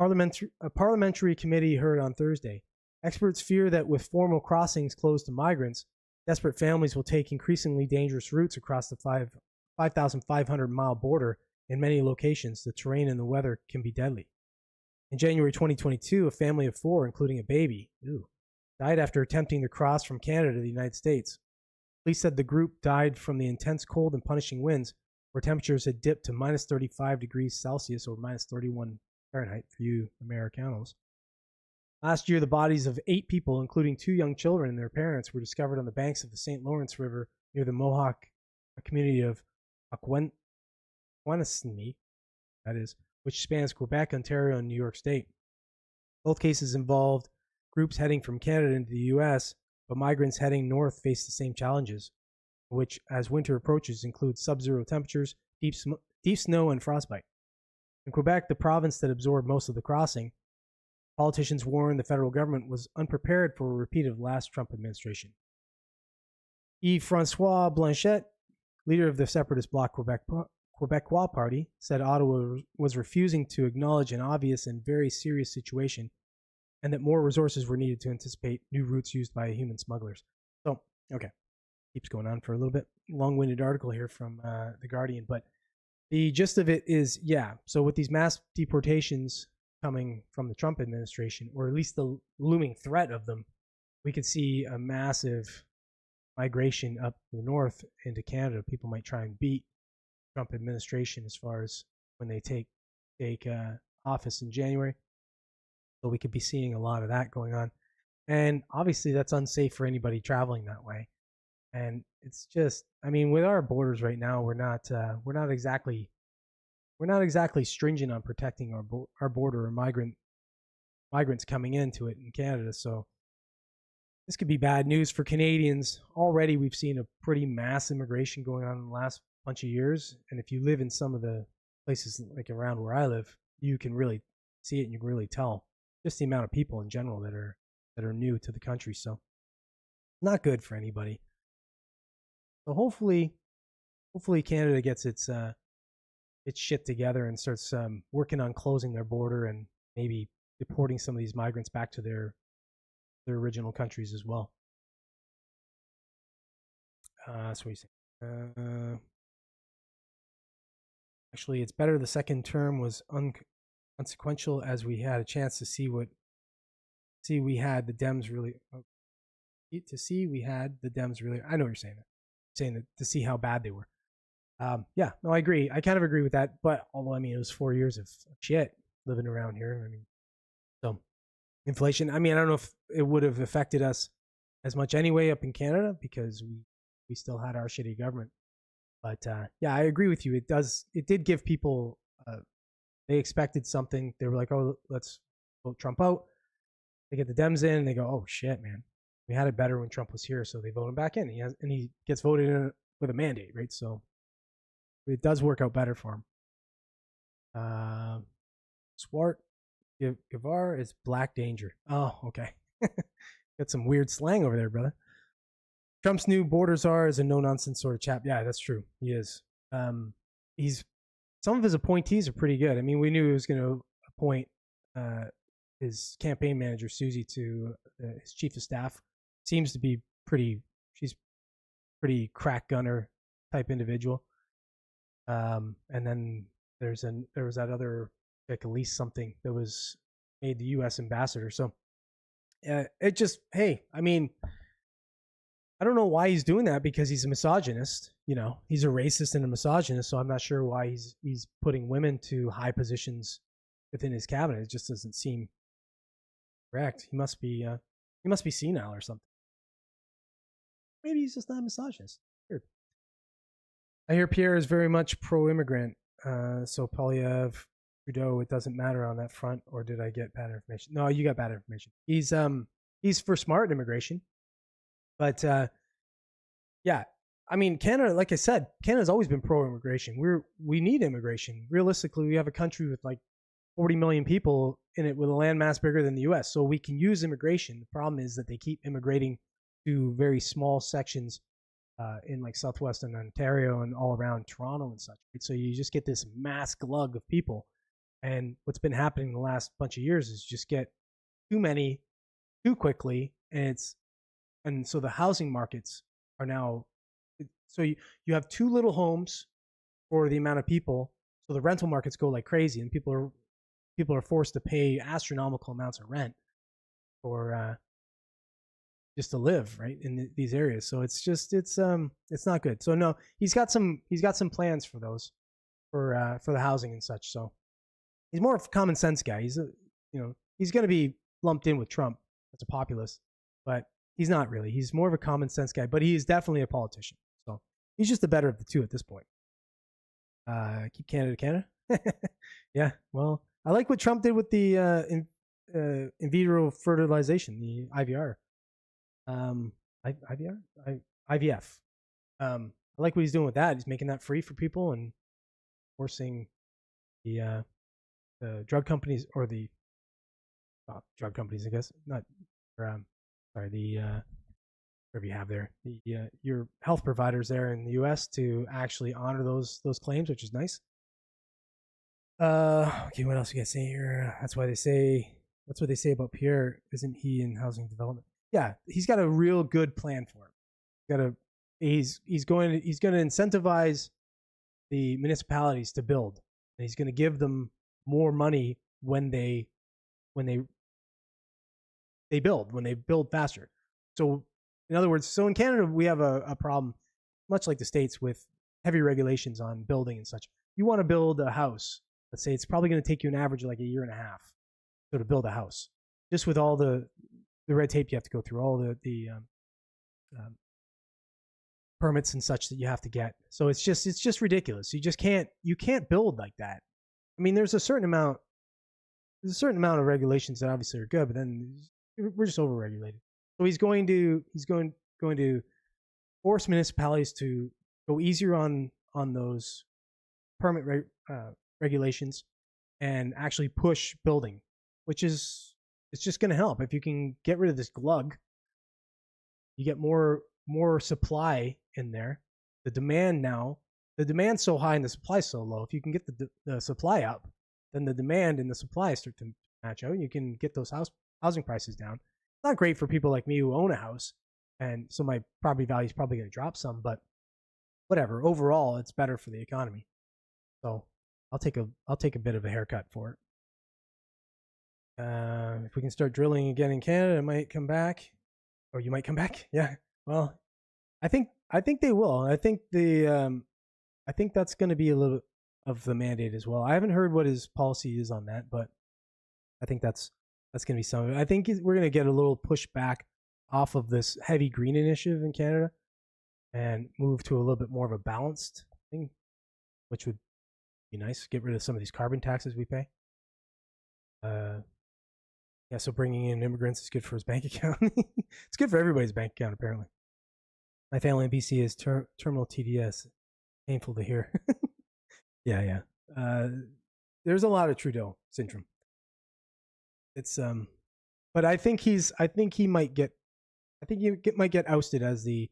A parliamentary committee heard on Thursday. Experts fear that with formal crossings closed to migrants, desperate families will take increasingly dangerous routes across the 5,500-mile border. In many locations, the terrain and the weather can be deadly. In January 2022, a family of 4, including a baby, died after attempting to cross from Canada to the United States. Police said the group died from the intense cold and punishing winds, where temperatures had dipped to minus 35 degrees Celsius or minus 31 Fahrenheit for you Americanos. Last year, the bodies of 8 people, including 2 young children and their parents, were discovered on the banks of the St. Lawrence River near the Mohawk community of Aquanisnee, that is, which spans Quebec, Ontario, and New York State. Both cases involved groups heading from Canada into the US, but migrants heading north face the same challenges, which, as winter approaches, include sub-zero temperatures, deep snow, and frostbite. In Quebec, the province that absorbed most of the crossing, politicians warned the federal government was unprepared for a repeat of the last Trump administration. Yves-Francois Blanchet, leader of the separatist Bloc Quebecois Party, said Ottawa was refusing to acknowledge an obvious and very serious situation, and that more resources were needed to anticipate new routes used by human smugglers. So, okay, keeps going on for a little bit. Long-winded article here from The Guardian, but the gist of it is, yeah, so with these mass deportations coming from the Trump administration, or at least the looming threat of them, we could see a massive migration up the north into Canada. People might try and beat Trump administration as far as when they take office in January. So we could be seeing a lot of that going on. And obviously that's unsafe for anybody traveling that way. And it's just, I mean, with our borders right now, we're not exactly stringent on protecting our border or migrants coming into it in Canada. So this could be bad news for Canadians. Already we've seen a pretty mass immigration going on in the last bunch of years. And if you live in some of the places like around where I live, you can really see it and you can really tell just the amount of people in general that are new to the country. So not good for anybody. So hopefully Canada gets its shit together and starts working on closing their border and maybe deporting some of these migrants back to their original countries as well. That's what you say. Actually, it's better the second term was consequential, as we had a chance to see we had the Dems really. We had the Dems really. I know what you're saying. Saying that to see how bad they were. Yeah, no, I agree. I kind of agree with that. But although, I mean, it was 4 years of shit living around here. I mean, so inflation. I mean, I don't know if it would have affected us as much anyway up in Canada because we still had our shitty government. But yeah, I agree with you. It did give people. They expected something. They were like, oh, let's vote Trump out. They get the Dems in, and they go, oh shit, man. We had it better when Trump was here, so they vote him back in. He gets voted in with a mandate, right? So it does work out better for him. Swart Gavar is Black Danger. Oh, okay. Got some weird slang over there, brother. Trump's new border czar is a no-nonsense sort of chap. Yeah, that's true. He is. Some of his appointees are pretty good. I mean, we knew he was going to appoint his campaign manager, Susie, to his chief of staff. Seems to be she's pretty crack gunner type individual. And then there was that other, like Elise something, that was made the U.S. ambassador. So it just, hey, I mean, I don't know why he's doing that, because he's a misogynist. You know, he's a racist and a misogynist. So I'm not sure why he's putting women to high positions within his cabinet. It just doesn't seem correct. He must be senile or something. Maybe he's just not a misogynist. Weird. I hear Pierre is very much pro-immigrant. So Polyev, Trudeau, it doesn't matter on that front. Or did I get bad information? No, you got bad information. He's for smart immigration. But yeah, I mean, Canada, like I said, Canada's always been pro-immigration. We need immigration. Realistically, we have a country with like 40 million people in it with a landmass bigger than the U.S. So we can use immigration. The problem is that they keep immigrating to very small sections in like southwestern Ontario and all around Toronto and such. Right? So you just get this mass glug of people. And what's been happening the last bunch of years is just get too many too quickly. And so the housing markets are now, so you have too little homes for the amount of people. So the rental markets go like crazy, and people are forced to pay astronomical amounts of rent for just to live right in these areas. So it's not good. So no, he's got some plans for those, for the housing and such. So he's more of a common sense guy. He's going to be lumped in with Trump as a populist, but he's not really. He's more of a common sense guy, but he is definitely a politician. So he's just the better of the two at this point. Keep Canada. Yeah. Well, I like what Trump did with the in vitro fertilization, the IVR, IVR, IVF. I like what he's doing with that. He's making that free for people and forcing the drug companies or the drug companies, I guess, not, or, sorry, the whatever you have there, the your health providers there in the U.S. to actually honor those claims, which is nice. Okay, what else you got to say here? That's what they say about Pierre. Isn't he in housing development? Yeah, he's got a real good plan for him. He's going to incentivize the municipalities to build, and he's going to give them more money when they build faster. So, in other words, so in Canada we have a problem, much like the States, with heavy regulations on building and such. You want to build a house, let's say it's probably going to take you an average of like a year and a half so to build a house, just with all the red tape you have to go through, all the permits and such that you have to get. So it's just ridiculous. You can't build like that. I mean, there's a certain amount of regulations that obviously are good, but then we're just overregulated. So he's going to force municipalities to go easier on those permit regulations and actually push building, which is, it's just going to help. If you can get rid of this glug, you get more supply in there. The demand's so high and the supply's so low. If you can get the supply up, then the demand and the supply start to match out, and you can get those housing prices down. It's not great for people like me who own a house, and so my property value is probably going to drop some, but whatever. Overall, it's better for the economy. So I'll take a bit of a haircut for it. If we can start drilling again in Canada, I might come back. Or you might come back. Yeah. Well, I think they will. I think I think that's going to be a little of the mandate as well. I haven't heard what his policy is on that, but I think that's going to be some of it. I think we're going to get a little pushback off of this heavy green initiative in Canada and move to a little bit more of a balanced thing, which would be nice. Get rid of some of these carbon taxes we pay. Yeah, so bringing in immigrants is good for his bank account. It's good for everybody's bank account, apparently. My family in BC is terminal TDS. Painful to hear. Yeah. There's a lot of Trudeau syndrome. It's but I think he might get ousted as the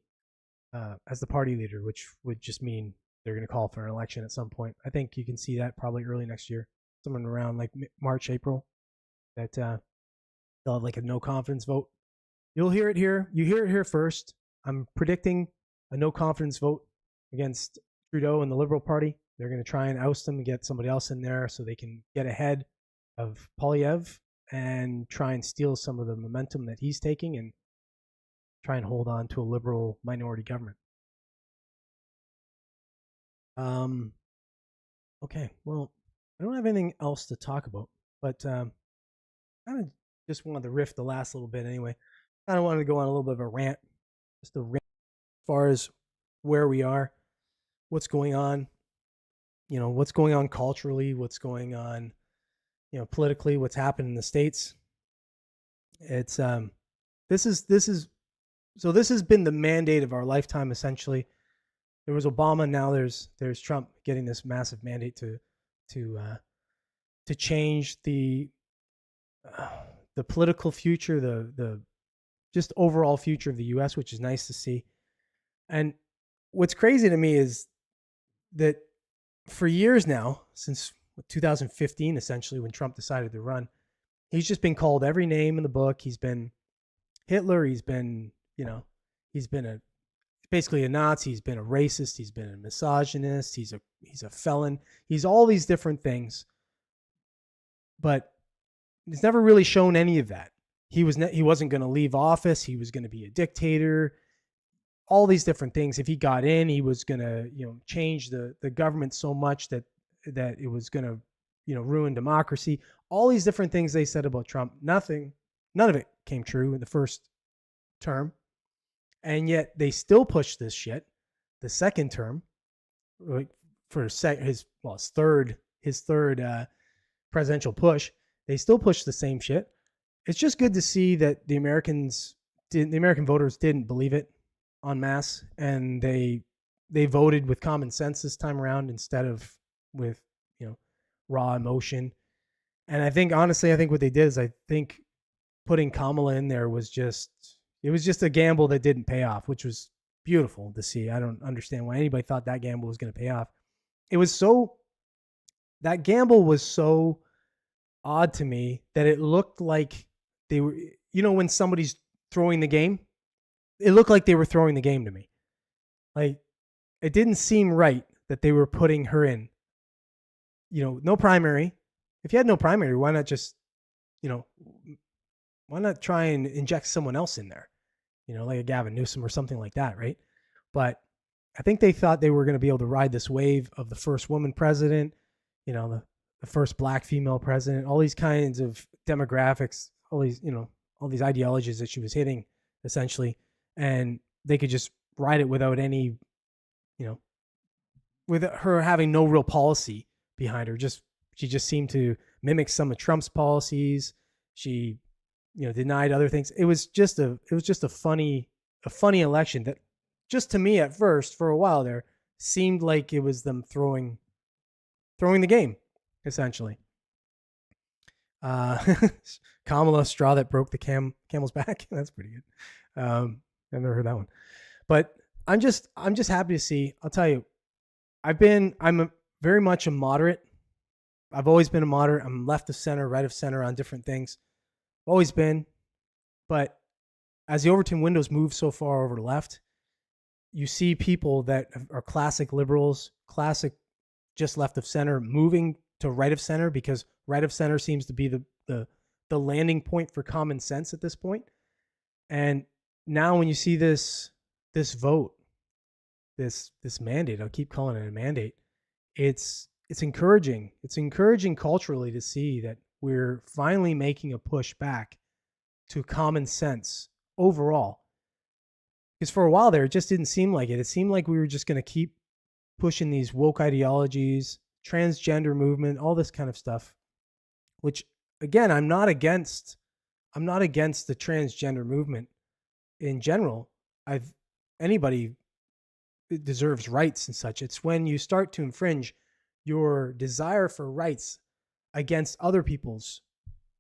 party leader, which would just mean they're going to call for an election at some point. I think you can see that probably early next year, someone around like March, April, that they'll have like a no confidence vote. You'll hear it here. You hear it here first. I'm predicting a no confidence vote against Trudeau and the Liberal Party. They're going to try and oust him and get somebody else in there so they can get ahead of Poilievre and try and steal some of the momentum that he's taking and try and hold on to a Liberal minority government. Okay, well, I don't have anything else to talk about, but kind of just wanted to riff the last little bit anyway. Kind of wanted to go on a little bit of a rant, just a rant as far as where we are, what's going on, what's going on culturally, what's going on, politically, what's happened in the States. It's this has been the mandate of our lifetime, essentially. There was Obama, now there's Trump getting this massive mandate to change the political future, the just overall future of the U.S., which is nice to see. And what's crazy to me is that for years now, since 2015, essentially, when Trump decided to run, he's just been called every name in the book. He's been Hitler. He's been basically a Nazi. He's been a racist. He's been a misogynist. He's a felon. He's all these different things. But he's never really shown any of that. He wasn't going to leave office. He was going to be a dictator. All these different things. If he got in, he was going to, change the government so much that it was going to, ruin democracy. All these different things they said about Trump. None of it came true in the first term. And yet they still pushed this shit the second term for his third presidential push. They still push the same shit. it's just good to see that the American voters didn't believe it en masse, and they voted with common sense this time around instead of with, you know, raw emotion. And I think, honestly, I think what they did is, I think putting Kamala in there was just, it was just a gamble that didn't pay off, which was beautiful to see. I don't understand why anybody thought that gamble was going to pay off. It was so, that gamble was so odd to me that it looked like they were, when somebody's throwing the game, it looked like they were throwing the game to me. Like, it didn't seem right that they were putting her in, no primary. If you had no primary, why not just, why not try and inject someone else in there? Like a Gavin Newsom or something like that, right? But I think they thought they were going to be able to ride this wave of the first woman president, the first black female president, all these kinds of demographics, all these ideologies that she was hitting essentially. And they could just ride it without any, with her having no real policy behind her. She just seemed to mimic some of Trump's policies. She, denied other things. It was just a funny election that, just to me at first, for a while there, seemed like it was them throwing the game, essentially. Kamala, straw that broke the camel's back. That's pretty good. I've never heard that one, but I'm just happy to see. I'll tell you, I'm very much a moderate. I've always been a moderate. I'm left of center, right of center on different things. Always been. But as the Overton windows move so far over to left, you see people that are classic liberals, classic just left of center, moving to right of center, because right of center seems to be the landing point for common sense at this point. And now when you see this vote, this mandate, I'll keep calling it a mandate, it's encouraging. It's encouraging culturally to see that we're finally making a push back to common sense overall. Because for a while there, it just didn't seem like it. It seemed like we were just going to keep pushing these woke ideologies, transgender movement, all this kind of stuff, which, again, I'm not against the transgender movement in general. Anybody deserves rights and such. It's when you start to infringe your desire for rights against other people's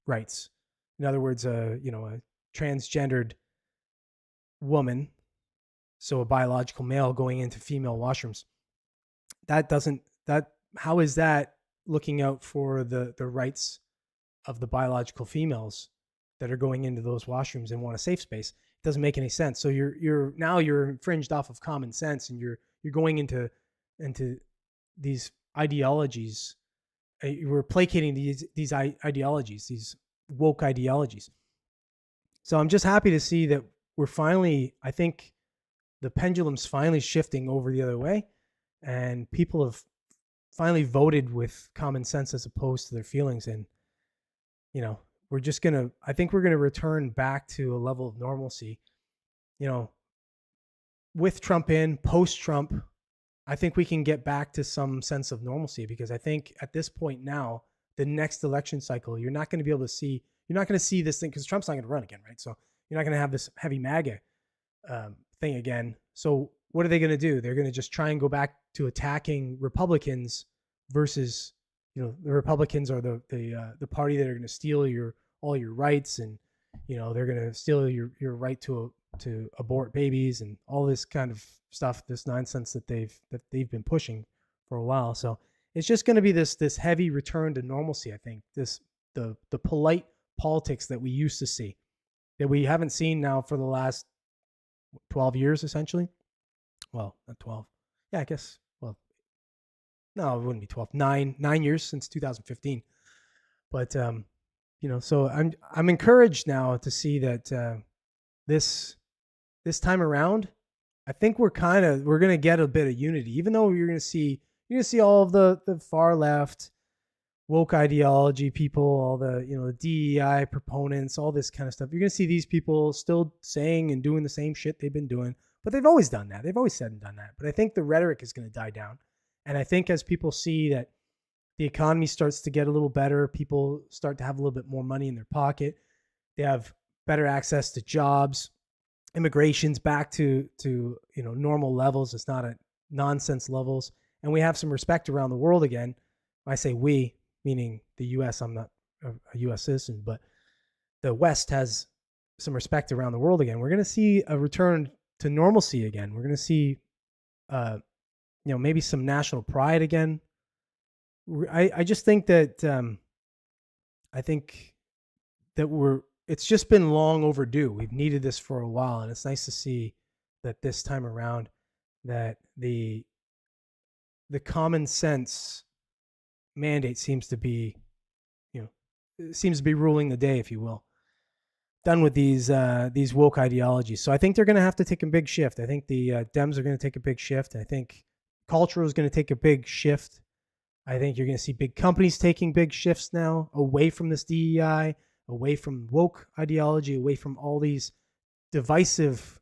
rights. In other words, a transgendered woman, so a biological male going into female washrooms. How is that looking out for the rights of the biological females that are going into those washrooms and want a safe space? It doesn't make any sense. So you're infringed off of common sense, and you're going into these ideologies. We're placating these ideologies, these woke ideologies. So I'm just happy to see that we're finally, I think the pendulum's finally shifting over the other way, and people have finally voted with common sense as opposed to their feelings. And, I think we're going to return back to a level of normalcy, with Trump in, post-Trump. I think we can get back to some sense of normalcy, because I think at this point now, the next election cycle, you're not going to see this thing, because Trump's not going to run again, right? So you're not going to have this heavy MAGA thing again. So what are they going to do? They're going to just try and go back to attacking Republicans versus, the Republicans are the party that are going to steal all your rights, and they're going to steal your right to abort babies and all this kind of stuff, this nonsense that they've been pushing for a while. So it's just going to be this heavy return to normalcy. I think the polite politics that we used to see, that we haven't seen now for the last 12 years, essentially. Well, not 12. Yeah, I guess. Well, no, it wouldn't be 12. 9 years since 2015. But so I'm encouraged now to see that this time around, I think we're going to get a bit of unity, even though you're going to see all of the far left woke ideology people, all the DEI proponents, all this kind of stuff. You're going to see these people still saying and doing the same shit they've been doing, but they've always done that. They've always said and done that. But I think the rhetoric is going to die down. And I think as people see that the economy starts to get a little better, people start to have a little bit more money in their pocket, They have better access to jobs. Immigration's back to normal levels. It's not at nonsense levels, and we have some respect around the world again. I say we, meaning the U.S. I'm not a U.S. citizen, but the West has some respect around the world again. We're going to see a return to normalcy again. We're going to see, maybe some national pride again. I just think that I think that it's just been long overdue. We've needed this for a while, and it's nice to see that this time around that the common sense mandate seems to be ruling the day, if you will. Done with these woke ideologies. So I think they're going to have to take a big shift. I think the Dems are going to take a big shift. I think culture is going to take a big shift. I think you're going to see big companies taking big shifts now away from this DEI, away from woke ideology, away from all these divisive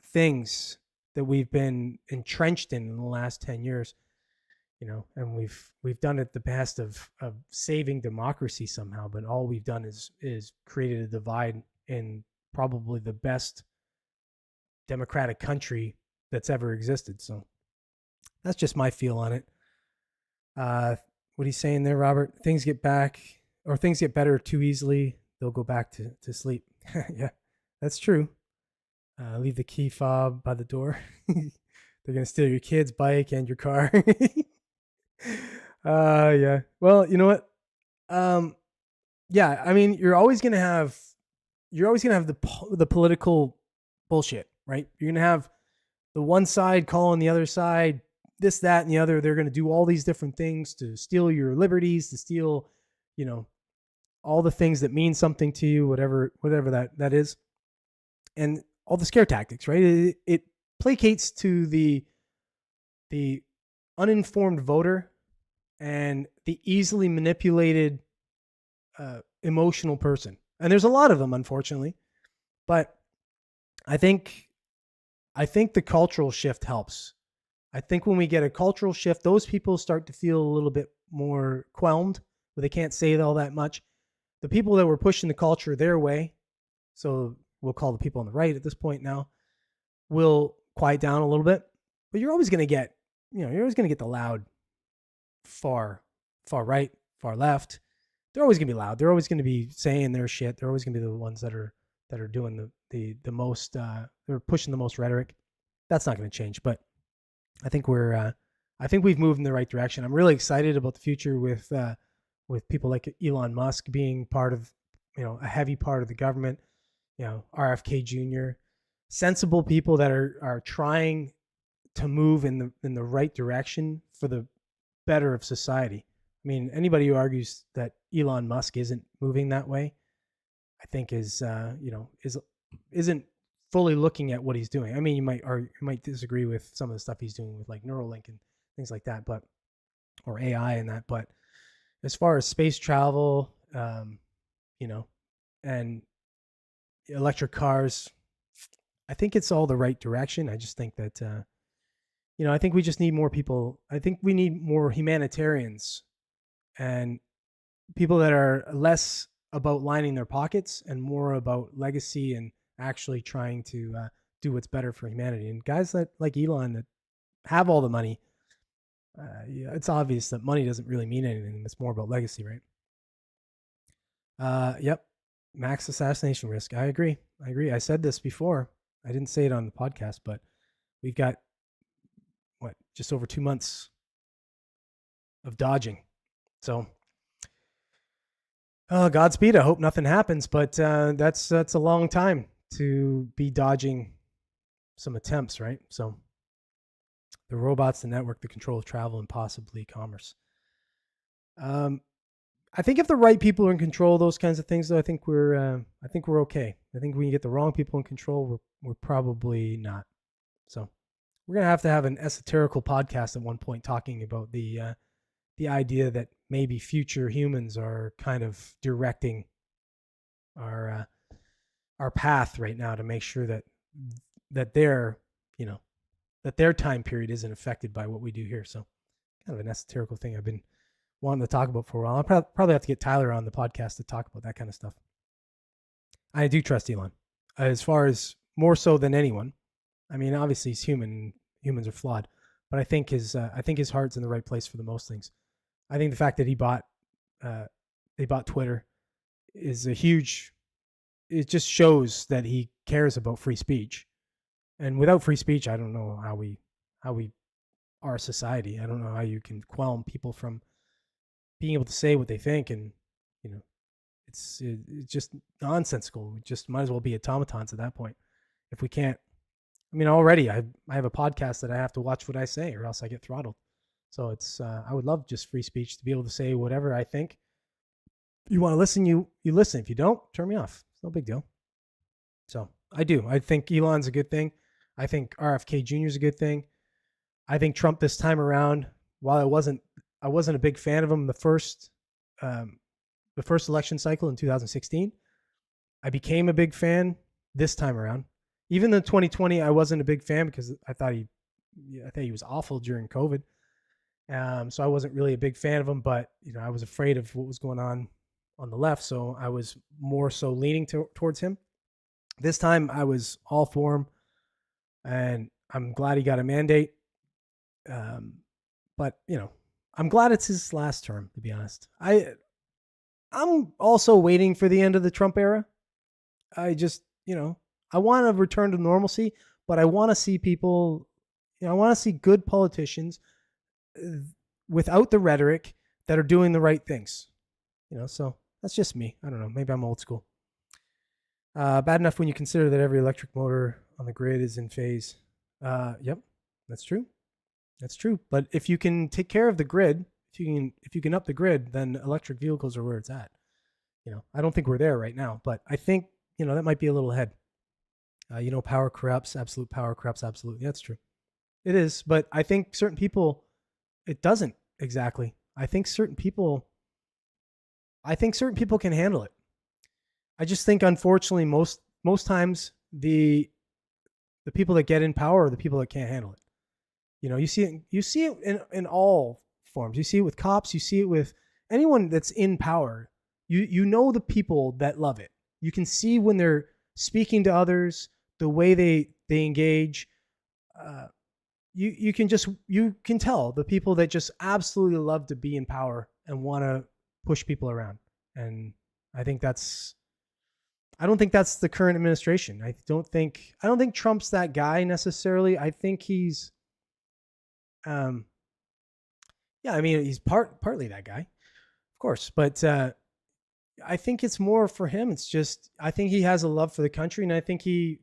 things that we've been entrenched in the last 10 years, and we've done it the best of saving democracy somehow, but all we've done is created a divide in probably the best democratic country that's ever existed. So that's just my feel on it. What he's saying there, Robert, things get better too easily, they'll go back to sleep. Yeah, that's true. Leave the key fob by the door. They're going to steal your kid's bike and your car. Yeah. Well, you know what? Yeah, I mean, you're always going to have the political bullshit, right? You're going to have the one side calling the other side this, that, and the other. They're going to do all these different things to steal your liberties, to steal, all the things that mean something to you, whatever that is. And all the scare tactics, right? It placates to the uninformed voter and the easily manipulated emotional person. And there's a lot of them, unfortunately. But I think the cultural shift helps. I think when we get a cultural shift, those people start to feel a little bit more qualmed, where they can't say all that much. The people that were pushing the culture their way, so we'll call the people on the right at this point now, will quiet down a little bit. But you're always going to get, the loud far right, far left. They're always going to be loud. They're always going to be saying their shit. They're always going to be the ones that are doing the most, they're pushing the most rhetoric. That's not going to change, but I think we've moved in the right direction. I'm really excited about the future with people like Elon Musk being part of, a heavy part of the government, RFK Jr., sensible people that are trying to move in the right direction for the better of society. I mean, anybody who argues that Elon Musk isn't moving that way, I think isn't fully looking at what he's doing. I mean, you might disagree with some of the stuff he's doing with like Neuralink and things like that, or AI and that. But as far as space travel, and electric cars, I think it's all the right direction. I just think that, I think we just need more people. I think we need more humanitarians and people that are less about lining their pockets and more about legacy and actually trying to do what's better for humanity. And guys like Elon that have all the money, it's obvious that money doesn't really mean anything. It's more about legacy, right? Yep. Max assassination risk. I agree. I said this before. I didn't say it on the podcast, but we've got just over 2 months of dodging. So, Godspeed. I hope nothing happens, but that's a long time to be dodging some attempts, right? So, the robots, the network, the control of travel, and possibly commerce. I think if the right people are in control of those kinds of things, though, I think we're okay. I think when you get the wrong people in control, we're probably not. So we're gonna have to have an esoterical podcast at one point talking about the idea that maybe future humans are kind of directing our path right now to make sure that their that their time period isn't affected by what we do here. So kind of an esoterical thing I've been wanting to talk about for a while. I'll probably have to get Tyler on the podcast to talk about that kind of stuff. I do trust Elon as far as more so than anyone. I mean, obviously he's human. Humans are flawed, but I think his heart's in the right place for the most things. I think the fact that uh, they bought Twitter is a huge. It just shows that he cares about free speech. And without free speech, I don't know how we are a society. I don't know how you can quell people from being able to say what they think, and you know, it's just nonsensical. We just might as well be automatons at that point. If we can't, I mean, already I have a podcast that I have to watch what I say, or else I get throttled. So it's I would love just free speech to be able to say whatever I think. You want to listen, you listen. If you don't, turn me off. It's no big deal. So I do. I think Elon's a good thing. I think RFK Jr. is a good thing. I think Trump this time around, while I wasn't a big fan of him um, the first election cycle in 2016. I became a big fan this time around. Even in 2020, I wasn't a big fan because I thought he was awful during COVID. So I wasn't really a big fan of him, but I was afraid of what was going on the left, so I was more so leaning towards him. This time, I was all for him, and I'm glad he got a mandate. But I'm glad it's his last term. To be honest, I'm also waiting for the end of the Trump era. I just I want to return to normalcy, but I want to see people. I want to see good politicians without the rhetoric that are doing the right things. So that's just me. I don't know. Maybe I'm old school. Bad enough when you consider that every electric motor on the grid is in phase. Yep, that's true. That's true. But if you can take care of the grid, if you can up the grid, then electric vehicles are where it's at. I don't think we're there right now, but I think that might be a little ahead. Power corrupts. Absolute power corrupts absolute. Yeah, that's true. It is, but I think certain people, it doesn't exactly. I think certain people can handle it. I just think, unfortunately, most times the people that get in power are the people that can't handle it. You see it in all forms. You see it with cops. You see it with anyone that's in power. You know the people that love it. You can see when they're speaking to others, the way they engage. You can tell the people that just absolutely love to be in power and want to push people around. And I don't think that's the current administration. I don't think Trump's that guy necessarily. I think he's yeah, I mean, he's partly that guy, of course, but I think it's more for him. It's just, I think he has a love for the country, and I think he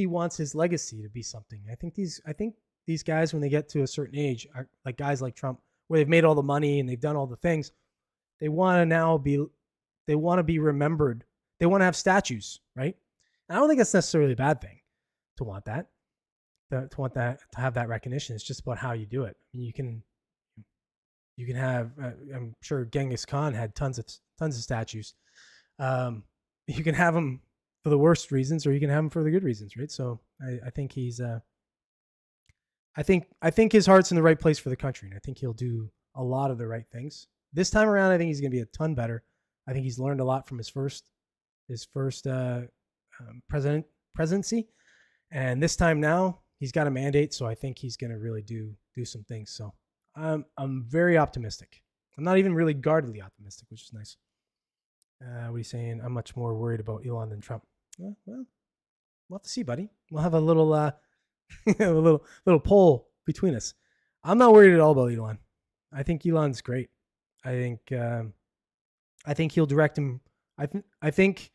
wants his legacy to be something. I think these guys, when they get to a certain age, are like guys like Trump, where they've made all the money and they've done all the things. They want to be remembered. They want to have statues, right? And I don't think that's necessarily a bad thing to want that, to have that recognition. It's just about how you do it. I mean, you can have. I'm sure Genghis Khan had tons of statues. You can have them for the worst reasons, or you can have them for the good reasons, right? So I think he's. I think his heart's in the right place for the country, and I think he'll do a lot of the right things. This time around, I think he's going to be a ton better. I think he's learned a lot from his first presidency, and this time now he's got a mandate, so I think he's going to really do some things. So I'm very optimistic. I'm not even really guardedly optimistic, which is nice. What are you saying? I'm much more worried about Elon than Trump. Well, we'll have to see, buddy. We'll have a little a little poll between us. I'm not worried at all about Elon. I think Elon's great. I think he'll direct him. I think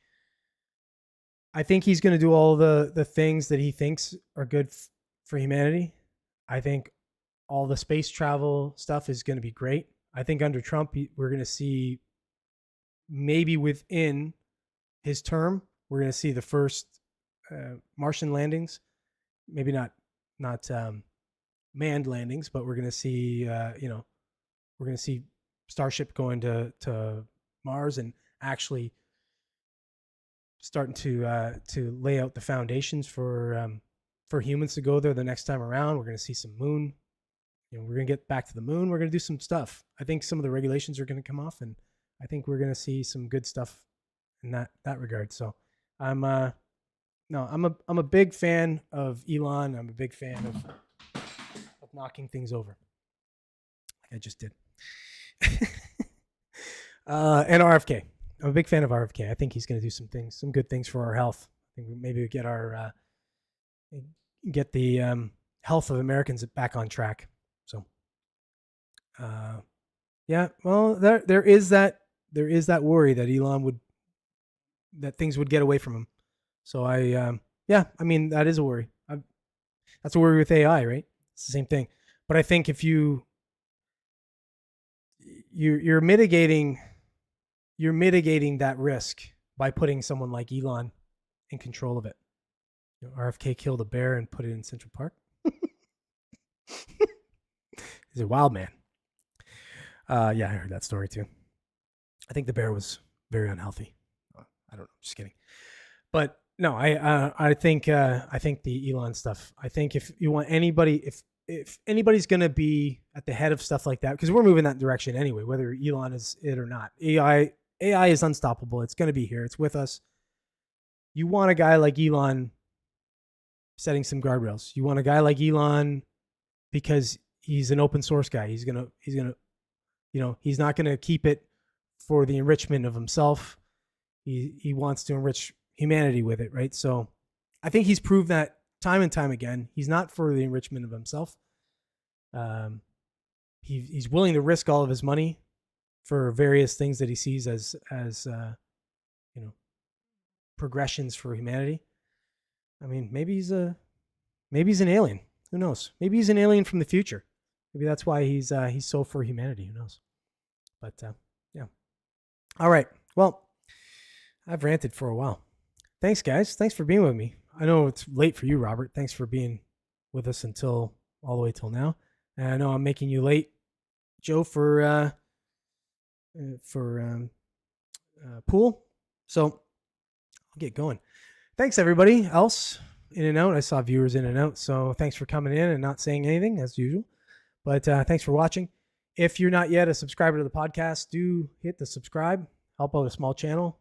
he's going to do all the things that he thinks are good for humanity. I think all the space travel stuff is going to be great. I think under Trump, we're going to see, maybe within his term, we're going to see the first Martian landings. Maybe not manned landings, but we're going to see we're going to see Starship going to Mars and actually starting to lay out the foundations for humans to go there the next time around. We're going to see some moon. We're going to get back to the moon. We're going to do some stuff. I think some of the regulations are going to come off, and I think we're going to see some good stuff in that regard. So I'm no, I'm a big fan of Elon. I'm a big fan of knocking things over. Like I just did. And RFK. I'm a big fan of RFK. I think he's going to do some good things for our health. I think maybe we get the health of Americans back on track. So, yeah. Well, there is that worry that that things would get away from him. So yeah. I mean, that is a worry. That's a worry with AI, right? It's the same thing. But I think if you're mitigating that risk by putting someone like Elon in control of it. RFK killed a bear and put it in Central Park. He's a wild man. Yeah, I heard that story too. I think the bear was very unhealthy. I don't know, just kidding. But no, I think the Elon stuff. I think if you want anybody, if anybody's going to be at the head of stuff like that, because we're moving that direction anyway, whether Elon is it or not. AI is unstoppable. It's going to be here. It's with us. You want a guy like Elon setting some guardrails. You want a guy like Elon because he's an open source guy. He's gonna, he's not gonna keep it for the enrichment of himself. He wants to enrich humanity with it, right? So I think he's proved that time and time again. He's not for the enrichment of himself. He's willing to risk all of his money for various things that he sees as progressions for humanity. I mean, maybe he's an alien. Who knows? Maybe he's an alien from the future. Maybe that's why he's so for humanity. Who knows? But yeah. All right. Well, I've ranted for a while. Thanks, guys. Thanks for being with me. I know it's late for you, Robert. Thanks for being with us all the way till now. And I know I'm making you late, Joe, for pool. So I'll get going. Thanks, everybody else in and out. I saw viewers in and out. So thanks for coming in and not saying anything as usual. But thanks for watching. If you're not yet a subscriber to the podcast, do hit the subscribe. Help out a small channel.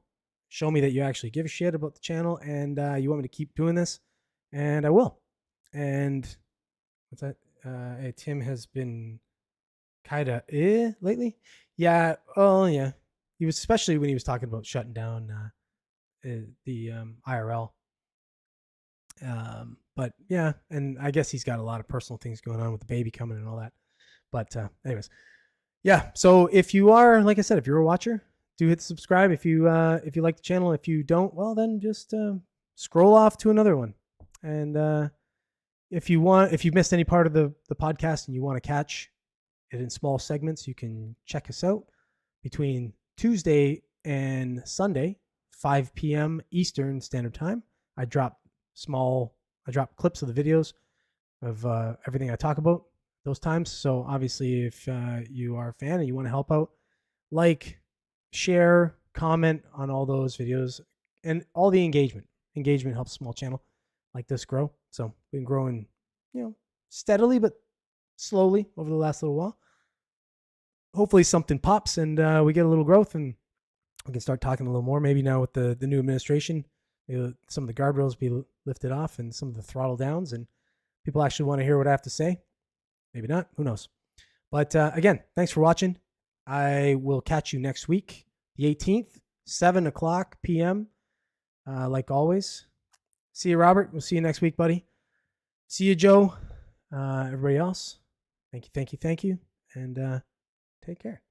Show me that you actually give a shit about the channel and you want me to keep doing this. And I will. And what's that? Tim has been kind of lately. Yeah. Oh, yeah. He was, especially when he was talking about shutting down the IRL. But yeah, and I guess he's got a lot of personal things going on with the baby coming and all that. But anyways, yeah. So if you are, like I said, if you're a watcher, do hit subscribe. If you like the channel. If you don't, well then just scroll off to another one. And if you missed any part of the podcast and you want to catch it in small segments, you can check us out between Tuesday and Sunday, 5 p.m. Eastern Standard Time. I drop clips of the videos of everything I talk about those times. So obviously, if you are a fan and you want to help out, like, share, comment on all those videos, and all the engagement. Engagement helps a small channel like this grow. So we've been growing, steadily but slowly over the last little while. Hopefully something pops and we get a little growth and we can start talking a little more. Maybe now with the new administration, some of the guardrails be lifted off and some of the throttle downs, and people actually want to hear what I have to say. Maybe not. Who knows? But again, thanks for watching. I will catch you next week, the 18th, 7:00 p.m. Like always. See you, Robert. We'll see you next week, buddy. See you, Joe. Everybody else. Thank you. And take care.